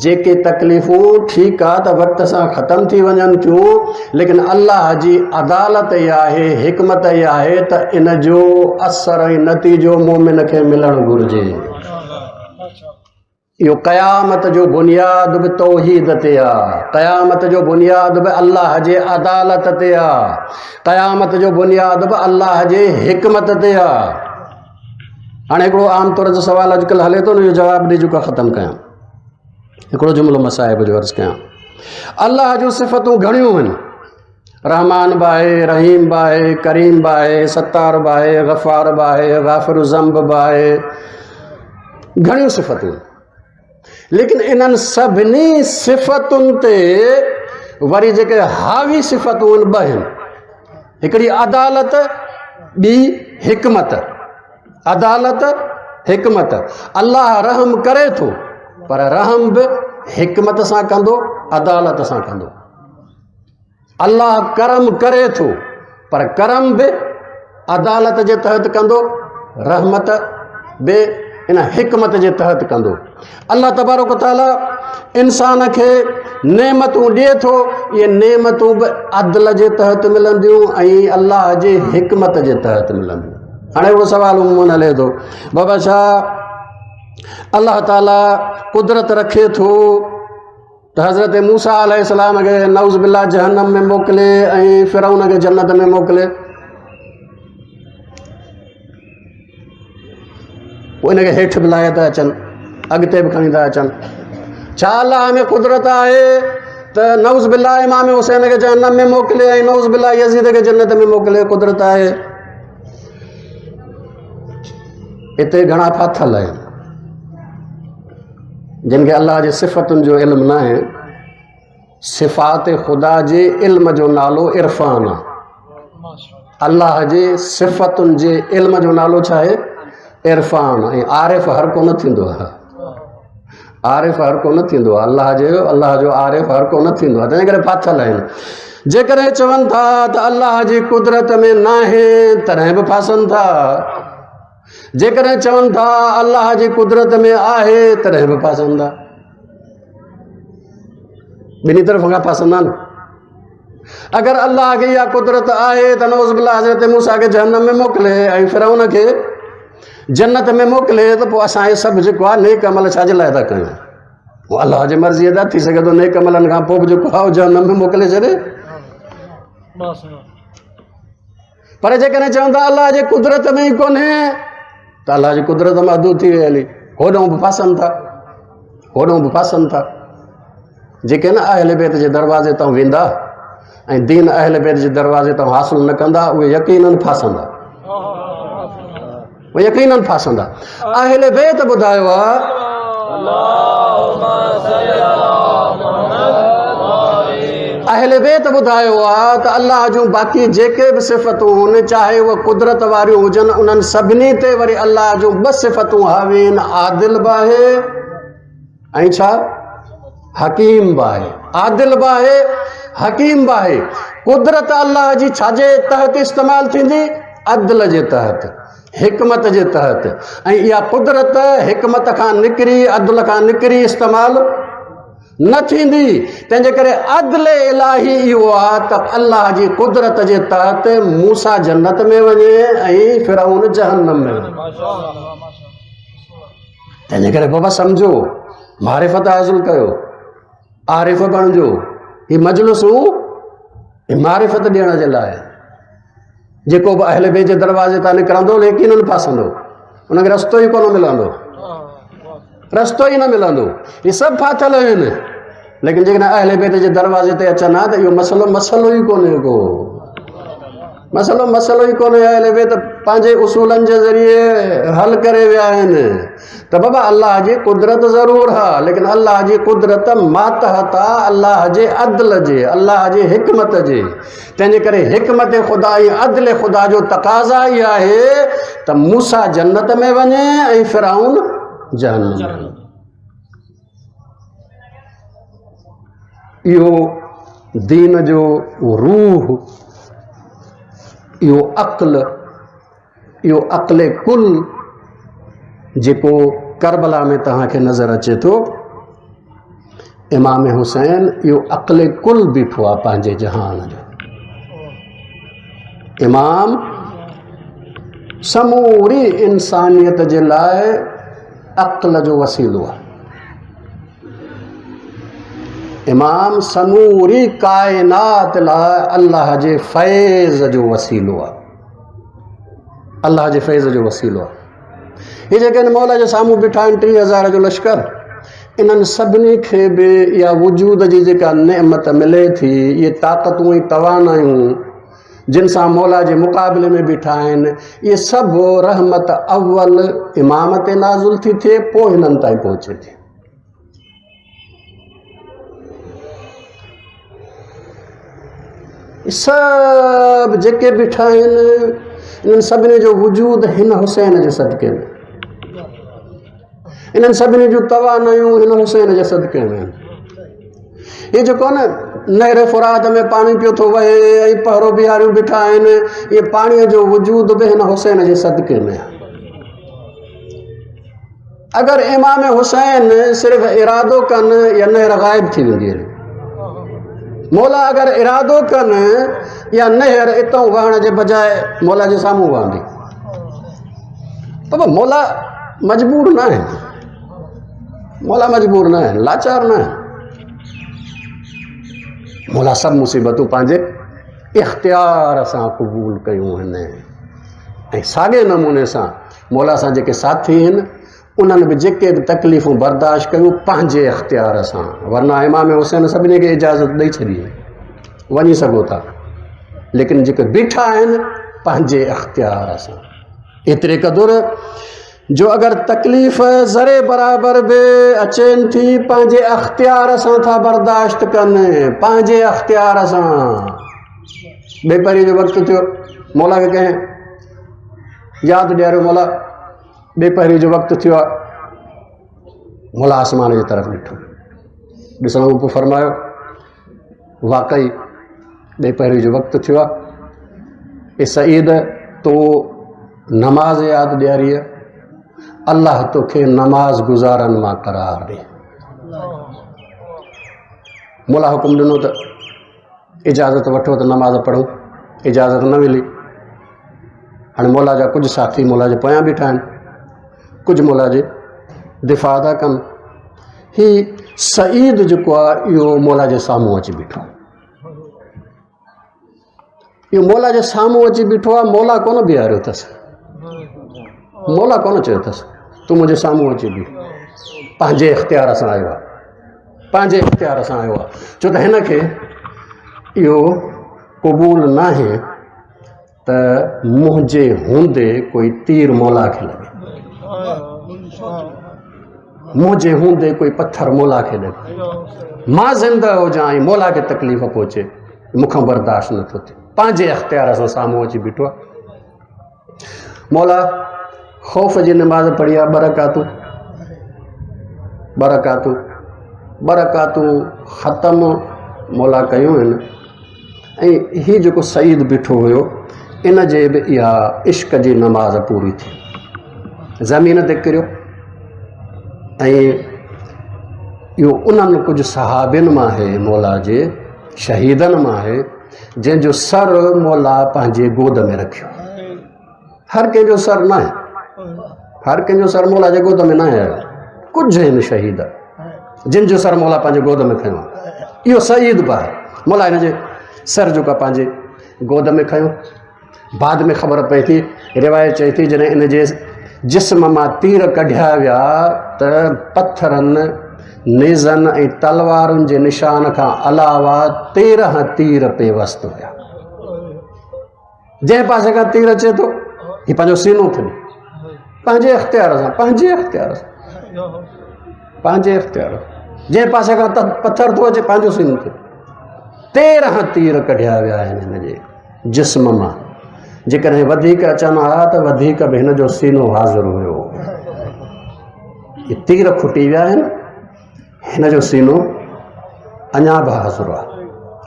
जेके तकलीफ़ूं ठीकु आहे त वक़्त सां ख़तमु थी वञनि थियूं, लेकिन अल्लाह जी अदालत इहा आहे, हिकमत इहा आहे त इन जो असर ऐं नतीजो मोमिन खे मिलणु घुरिजे। इहो क़यामत जो बुनियाद बि तौहीद ते आहे, क़यामत जो बुनियाद बि अल्लाह जे अदालत ते आहे, क़यामत जो बुनियाद बि अल्लाह जे हिकमत ते आहे। हाणे हिकिड़ो आम तौर जो सुवालु अॼुकल्ह हले थो न, इहो जवाबु ॾेई चुका ख़तमु कयां। हिकिड़ो जुमिलो मसाइब जो अर्ज़ु कयां। अल्लाह जूं सिफ़तूं घणियूं आहिनि, रहमान बि आहे, रहीम बि आहे, करीम बि आहे, सत्तार बि आहे, गफ़ार बि आहे, गाफ़िरु ज़ंब बि आहे, घणियूं सिफ़तूं। लेकिन इन्हनि सभिनी सिफ़तुनि ते वरी जेके हावी सिफ़तूं आहिनि ॿ आहिनि, हिकिड़ी अदालत, ॿी हिकमत। अदालत हिकमत। अल्लाह रहम करे थो, पर रहम बि हिकमत सां कंदो, अदालत सां कंदो। अल्लाह करम करे थो, पर करम बि अदालत जे तहत कंदो, रहमत बि इन हिकमत जे तहत कंदो। अल्लाह तबारक तआला इंसान खे नेमतूं ॾिए थो, इहे नेमतूं बि अदल जे तहत मिलंदियूं ऐं अल्लाह जे हिकमत जे तहत मिलंदियूं। हाणे उहो सुवालु मूं हले थो, बाबा छा अल्लाह ताला कुदरत रखे थो त हज़रत मूसा अलैहिस्सलाम खे नऊज़ बिल्लाह जहन्नम में मोकिले ऐं फिरौन खे जन्नत में मोकिले? पोइ इनखे हेठि बि लाहे था अचनि, अॻिते बि खणी था अचनि। छा अल्लाह में कुदरत आहे त नऊज़ बिल्लाह इमाम हुसैन खे जहन्नम में मोकिले ऐं नऊज़ बिल्लाह यज़ीद खे जन्नत में मोकिले? कुदरत आहे। हिते घणा फाथल आहिनि जिन खे अल्लाह जे सिफ़तुनि जो इल्मु न आहे। सिफ़ात ख़ुदा जे इल्म जो नालो इरफ़ान आहे। अल्लाह जे सिफ़तुनि जे इल्म जो नालो छा आहे? इरफ़ान। ऐं आरिफ़ हर को न थींदो आहे, आरिफ़ हर को न थींदो आहे। अल्लाह जो आरिफ़ हर को न थींदो आहे, तंहिं करे फाथल आहिनि। जेकॾहिं चवनि था त अल्लाह जी कुदरत में न आहे, तॾहिं बि फासनि था। जेकॾहिं चवनि था अल्लाह जी कुदरत में आहे, तॾहिं बि फासनि था। ॿिन्ही तरफ़ खां फासंदा न। अगरि अल्लाह खे इहा कुदरत आहे त नऊज़ बिल्लाह हज़रत मूसा खे जहन्नम में मोकिले ऐं फिरौन खे जन्नत में मोकिले, त पोइ असां इहे सभु जेको आहे नेक अमल छाजे लाइ था कयूं? उहो अल्लाह जी मर्ज़ी अदा थी सघे थो नेक अमलनि खां पोइ बि जेको आहे जहन्नम में मोकिले छॾे। पर जेकॾहिं चवनि था अल्लाह जे कुदरत में ई कोन्हे, त अल्लाह जी कुदरत महदूद थी वई हली। होॾों बि फासनि था, होॾों बि फासनि था। जेके न अहल बैत जे दरवाज़े तां वेंदा ऐं दीन अहल बैत जे दरवाज़े तां हासिल न कंदा, उहे यकीनन फासंदा, उहे यकीनन फासंदा। अहल बैत ॿुधायो आहे, अहल बैत ॿुधायो आहे त अल्लाह जूं बाक़ी जेके बि सिफ़तूं आहिनि, चाहे उहे कुदरत वारियूं हुजनि, उन्हनि सभिनी ते वरी अल्लाह जूं ॿ सिफ़तूं हावी आहिनि। आदिल बि आहे ऐं छा? हकीम बि आहे। आदिल बि आहे, हकीम बि आहे। कुदरत अल्लाह जी छाजे तहत इस्तेमालु थींदी? अदल जे तहत, हिकमत जे तहत। ऐं इहा कुदरत हिकमत खां निकिरी, अदल खां निकिरी इस्तेमालु न थींदी। तंहिंजे करे अदल इलाही इहो आहे त अल्लाह जी कुदरत जे तहत मूसा जन्नत में वञे ऐं फिरौन जहन्नम में वञे। तंहिंजे करे बाबा सम्झो, मारिफत हासिल कयो, आरिफ़ बणिजो। ही मजलिसूं मारिफत ॾियण जे लाइ। जेको बि अहल बैत जे दरवाज़े तां निकिरंदो यकीनन फासंदो, उनखे रस्तो ई कोन मिलंदो, रस्तो ई न मिलंदो। ये सभु फाथल आहिनि, लेकिन जेकॾहिं अहल बैत जे दरवाज़े ते अचनि हा त इहो मसलो ई कोन्हे को, मसलो ई कोन्हे। अहल बैत पंहिंजे उसूलनि जे ज़रिए हल करे विया आहिनि त बाबा अल्लाह जी कुदरत ज़रूरु आहे, लेकिन अल्लाह जी कुदरत मातहत आहे अल्लाह जे अदल जे, अल्लाह जे हिकमत जे। तंहिंजे करे हिकमत ख़ुदा ऐं अदल ख़ुदा जो तक़ाज़ा ई आहे त मूसा जन्नत में वञे ऐं फिरौन जहन्नम। इहो दीन जो रूह, इहो अक़्ल कुल जेको करबला में तव्हांखे नज़र अचे थो, इमाम हुसैन इहो अक़्ल कुल बीठो आहे पंहिंजे जहान जो। इमाम समूरी इंसानियत जे लाइ अक़्ल जो वसीलो आहे। इमाम समूरी कायनात लाइ अल्लाह जे फैज़ जो वसीलो आहे, अल्लाह जे फैज़ जो वसीलो आहे। ये जेके मौला जे साम्हूं बीठा आहिनि 30,000 जो लश्कर, इन्हनि सभिनी खे बि इहा वजूद जी जेका नेमत मिले थी, इहे ताक़तूं ऐं तवानायूं जिन सां मौला जे मुक़ाबले में बीठा आहिनि, इहे सभु रहमत अव्वल इमाम ते नाज़िल थी थिए, पोइ हिननि ताईं पहुचे थी। सभु जेके बीठा आहिनि, इन्हनि सभिनी जो वजूद हिन हुसैन जे सदके में, इन्हनि सभिनी जूं तवानायूं हिन हुसैन जे सदके में आहिनि। ये जेको न नहर फुरात में पाणी पियो थो वहे ऐं पहरो बिहारियूं बीठा आहिनि, इहे पाणीअ जो वजूद बि हिन हुसैन जे सदके में आहे। अगरि इमाम हुसैन सिर्फ़ु इरादो कनि या नहर ग़ाइब थी वेंदी आहे। मौला अगरि इरादो कनि या नहर इतां वहण जे बजाए मौला जे साम्हूं वहंदी, त मौला मजबूर न आहिनि, मौला मजबूर न आहिनि, लाचार न आहिनि। मौला सभु मुसीबतूं पंहिंजे इख़्तियार सां क़बूल कयूं आहिनि ऐं साॻे नमूने सां मौला सां जेके साथी आहिनि उन्हनि बि जेके बि तकलीफ़ूं बर्दाश्त कयूं पंहिंजे इख़्तियार सां। वरना इमाम हुसैन सभिनी खे इजाज़त ॾेई छॾी, वञी सघो था, लेकिन जेके बीठा आहिनि पंहिंजे इख़्तियार सां। एतिरे क़दुरु जो अगरि तकलीफ़ ज़रे बराबरि बि अचनि थी, पंहिंजे अख़्तियार सां था बर्दाश्त कनि, पंहिंजे अख़्तियार सां। बेपरी जो वक़्तु थियो, मौला खे कंहिं यादि ॾियारियो, मौला बेपहरी जो वक़्तु थियो आहे, मौला आसमान जी तरफ़ ॾिठो, ॾिसण खां पोइ फरमायो वाक़ई बेपहरी जो वक़्तु थियो आहे। ए सईद तो नमाज़ यादि ॾियारी आहे, अल्लाह तोखे नमाज़ गुज़ारनि मां करार ॾे। मौला हुकुम ॾिनो त इजाज़त वठो त नमाज़ पढ़ूं, इजाज़त न मिली। हाणे मौला जा कुझु साथी मौला जे पोयां बीठा आहिनि, कुझु मौला जे दिफ़ा था कनि। ही सईद जेको आहे इहो मौला जे साम्हूं अची बीठो, इहो मौला जे साम्हूं अची बीठो आहे। मौला कोन बीहारियो अथसि, मौला कोन चयो अथसि तूं मुंहिंजे साम्हूं अची बीह, पंहिंजे इख़्तियार सां आयो आहे, पंहिंजे इख़्तियार सां आयो आहे। छो त हिन खे इहो क़बूल न आहे त मुंहिंजे हूंदे कोई तीर मौला खे लॻे, मुंहिंजे हूंदे कोई पत्थर मौला खे लॻे, मां ज़िंदा हुजां ऐं मौला खे तकलीफ़ पहुचे, मूंखां बर्दाश्त नथो थिए। पंहिंजे इख़्तियार सां साम्हूं अची बीठो आहे। मौला ख़ौफ़ जी नमाज़ पढ़ी आहे, बरकातूं बरकातूं बरकातूं ख़तमु मौला कयूं आहिनि। ऐं हीउ जेको सईद बीठो हुयो, इन जे बि इहा इश्क़ जी नमाज़ पूरी थी। ज़मीन ते किरियो ऐं इहो उन्हनि कुझु सहाबियुनि मां आहे, मौला जे शहीदनि मां आहे, जंहिंजो सर मौला पंहिंजे गोद में रखियो। हर कंहिंजो सर न आहे, हर कंहिंजो सर मौला जे गोद में न आहे। कुझु आहिनि शहीद जिन जो सर मौला पंहिंजे गोद में खयो। इहो शहीद बि आहे, मौला हिन जे सर जो का पंहिंजे गोद में खयो। बाद में ख़बर पए थी, रिवायत चए थी, जॾहिं इन जे जिस्म मां तीर कढिया विया त पत्थरनि, नेज़नि ऐं तलवारुनि जे निशान खां अलावा 13 तीर पेवस्त हुया। जंहिं पासे खां तीर अचे थो, हीउ पंहिंजो सीनो थो ॾे, पंहिंजे इख़्तियार सां, पंहिंजे इख़्तियार सां, पंहिंजे इख़्तियार। जंहिं पासे खां पत्थर थो अचे, पंहिंजो सीनो थो। 13 तीर कढिया विया आहिनि हिन जे जिस्म मां। जेकॾहिं वधीक अचनि हा त वधीक बि हिन जो सीनो हाज़िर हुयो। ये तीर खुटी विया आहिनि, हिन जो सीनो अञा बि हाज़िर आहे,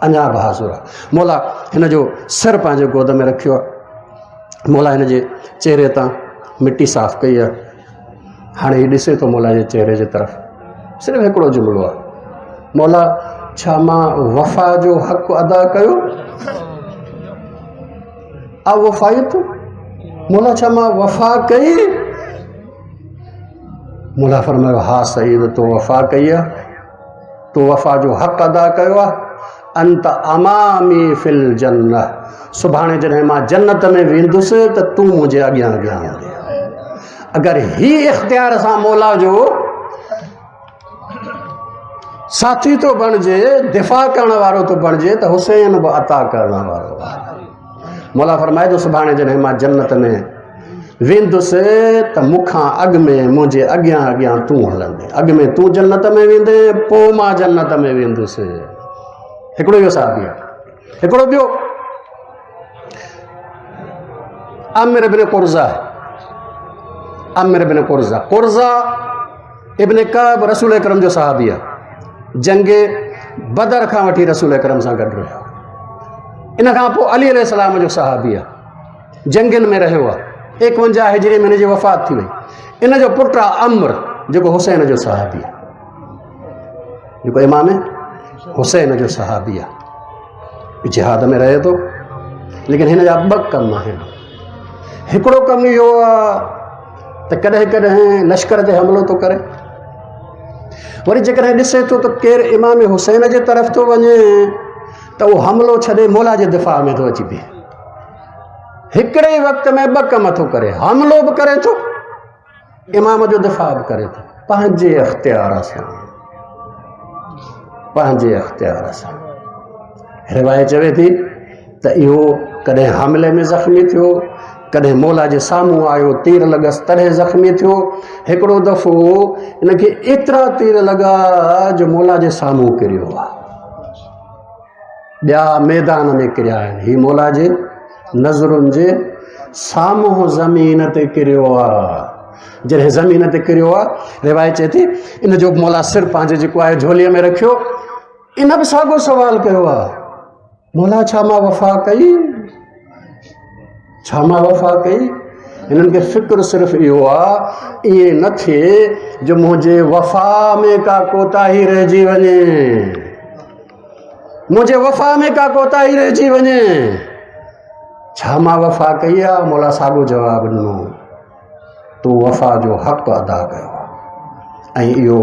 अञा बि हाज़िर आहे। मौला हिन जो सिर पंहिंजे गोद में रखियो आहे। मौला हिन जे चेहरे तां मिटी साफ़ कई आहे। हाणे हीउ ॾिसे थो मौला जे चेहरे जे तरफ़। सिर्फ़ु हिकिड़ो जुमिलो आहे, मौला छा मां वफ़ा जो हक़ अदा कयो? आ वफ़ायत, मौला छा मां वफ़ा कई? मौला फरमायो, हा सईद, तो वफ़ा कई आहे, तो वफ़ा जो हक़ अदा कयो आहे। अंत अमामी फिल जन्नह, सुभाणे जॾहिं मां जन्नत में वेंदुसि त तूं मुंहिंजे अॻियां अॻियां हूंदे। अगरि ही इख़्तियार सां मौला जो साथी तो बणिजे, दिफ़ा करण वारो तो बणिजे, त हुसैन बि अता करण वारो आहे। मौला फरमाए थो, सुभाणे जॾहिं मां जन्नत में वेंदुसि त मूंखां अॻु में, मुंहिंजे अॻियां अॻियां तूं हलंदे। अॻु में तूं जन्नत में वेंदे, पोइ मां जन्नत में वेंदुसि। हिकिड़ो इहो साहबी आहे। हिकिड़ो ॿियो आमिर इब्न कुर्ज़ा, आमिर इब्न कुर्ज़ा, कुर्ज़ा इब्न कअब रसूल अकरम जो साहबी आहे। जंगे बदर खां वठी रसूल अकरम सां गॾु रहियो। इन खां पोइ अली अलैहिस्सलाम जो सहाबी आहे, जंगनि में रहियो आहे। 51 हिजरी में हिन जी वफ़ात थी वई। इन जो पुटु आहे अम्र, जेको हुसैन जो सहाबी आहे, जेको इमाम हुसैन जो सहाबी आहे। जिहाद में रहे थो, लेकिन हिन जा 2 कम आहिनि। हिकिड़ो कमु इहो आहे त कॾहिं कॾहिं लश्कर ते हमिलो थो करे, वरी जेकॾहिं ॾिसे थो त केरु इमाम हुसैन जे तरफ़ थो वञे त उहो हमिलो छॾे मौला जे दिफ़ा में थो अची बीहे। हिकिड़े ई वक़्त में 2 कम थो करे, हमिलो बि करे थो, इमाम जो दिफ़ा बि करे थो, पंहिंजे इख़्तियार सां, पंहिंजे इख़्तियार सां। रिवायत चवे थी त इहो कॾहिं हमले में ज़ख़्मी थियो, कॾहिं मौला जे साम्हूं आयो, तीर लॻसि तॾहिं ज़ख़्मी थियो। हिकिड़ो दफ़ो इनखे एतिरा तीर लॻा जो मौला जे साम्हूं किरियो आहे, ॿिया मैदान में किरिया आहिनि। हीउ मौला जे नज़रुनि जे साम्हूं ज़मीन ते किरियो आहे। जॾहिं ज़मीन ते किरियो आहे, रिवायत चए थी इन जो मौला सिर पंहिंजे जेको आहे झोलीअ में रखियो। इन बि साॻियो सवाल कयो आहे, मौला छा मां वफ़ा कई? छा मां वफ़ा कई? हिननि खे फ़िक्र सिर्फ़ु इहो आहे, ईअं न थिए जो मुंहिंजे वफ़ा में का कोताही रहिजी वञे, मुंहिंजे वफ़ा में का कोताही रहिजी वञे। छा मां वफ़ा कई आहे? मौला साॻियो जवाबु ॾिनो, तूं वफ़ा जो हक़ अदा कयो आहे। ऐं इहो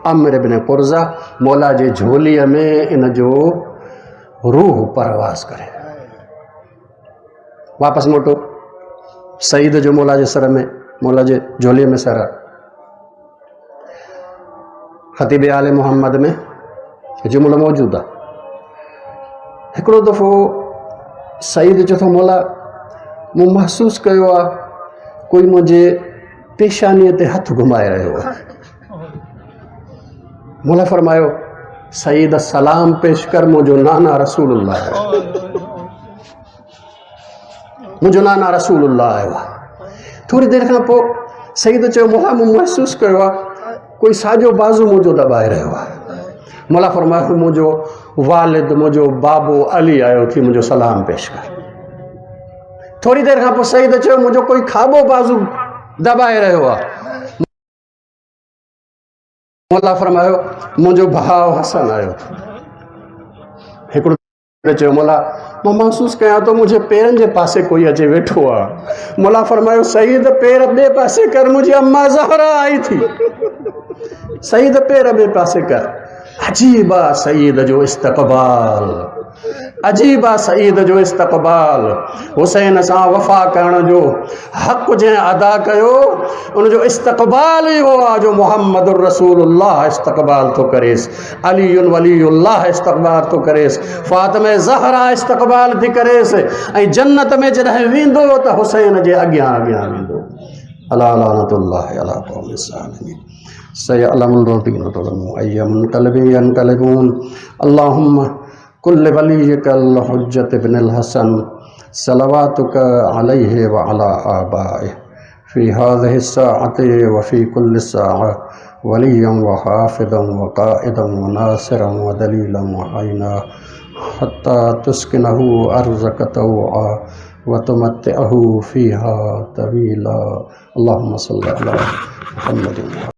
अम्र इब्न कुर्ज़ा मौला जे झोलीअ में इन जो रूह परवाज़ करे। वापसि मोटो, सईद जो मौला जे सर में, मौला जे झोलीअ में सर। ख़तीब आले मोहम्मद में जुमिलो मौजूदु आहे। हिकिड़ो दफ़ो सईद चए थो, मौला मूं महसूसु कयो आहे कोई मुंहिंजे पेशानीअ ते हथु घुमाए रहियो आहे। मौला फरमायो, सईद सलाम पेश कर, मुंहिंजो नाना रसूलुल्लाह आहे, मुंहिंजो नाना रसूलुल्लाह आयो आहे। थोरी देरि खां पोइ सईद चयो, मौला मूं महसूसु कयो आहे कोई साॼो बाज़ू मुंहिंजो दॿाए रहियो आहे। मौला फरमायो, मुंहिंजो वालिद, मुंहिंजो बाबो अली आयो थी, मुंहिंजो सलाम पेश कर। थोरी देरि खां पोइ सईद चयो, मुंहिंजो कोई खाॿो बाज़ू दॿाए रहियो आहे। मौला फरमायो मुंहिंजो भाउ हसन आयो हिकिड़ो चयो मौला मां महसूस कयां थो मुंहिंजे पेरनि जे पासे कोई अचे वेठो आहे। मौला फरमायो सईद पेर ॿिए पासे कर, मुंहिंजी अम्मा ज़हरा आई थी। सईद पेर ॿिए पासे कर। अजीब आहे सईद जो इस्तक़बाल, अजीब आहे सईद जो इस्तक़बाल। हुसैन सां वफ़ा करण जो हक़ जंहिं अदा कयो उनजो इस्तक़बाल ई हो आहे जो मुहम्मद रसूलुल्लाह इस्तक़बाल थो करेसि, अली वलीउल्लाह इस्तक़बाल थो करेसि, फातिमा ज़हरा इस्तक़बाल थी करेसि। ऐं जन्नत में जॾहिं वेंदो त हुसैन जे अॻियां अॻियां वेंदो। अला लानतुल्लाहि अला क़ौमि ज़ालिमीन। सयअलमुल लज़ीना ज़लमू अय्य मुनक़लिबिन यनक़लिबून। अल्लाहुम्मा कुल्ल वलिय्यिकल हुज्जत इब्नुल हसन सलवातुका अलैहि व अला आबाइहि फ़ी हाज़िहि स्साअति व फ़ी कुल्लि स्साअ वलिय्यन व हाफ़िज़न व क़ाइदन व नासिरन व दलीलन व आइना हत्ता तुस्किनहु अर्ज़क तौआ व तुमत्तिअहु फ़ीहा तवीला। अल्लाहुम्मा सल्लि अला मुहम्मदिन।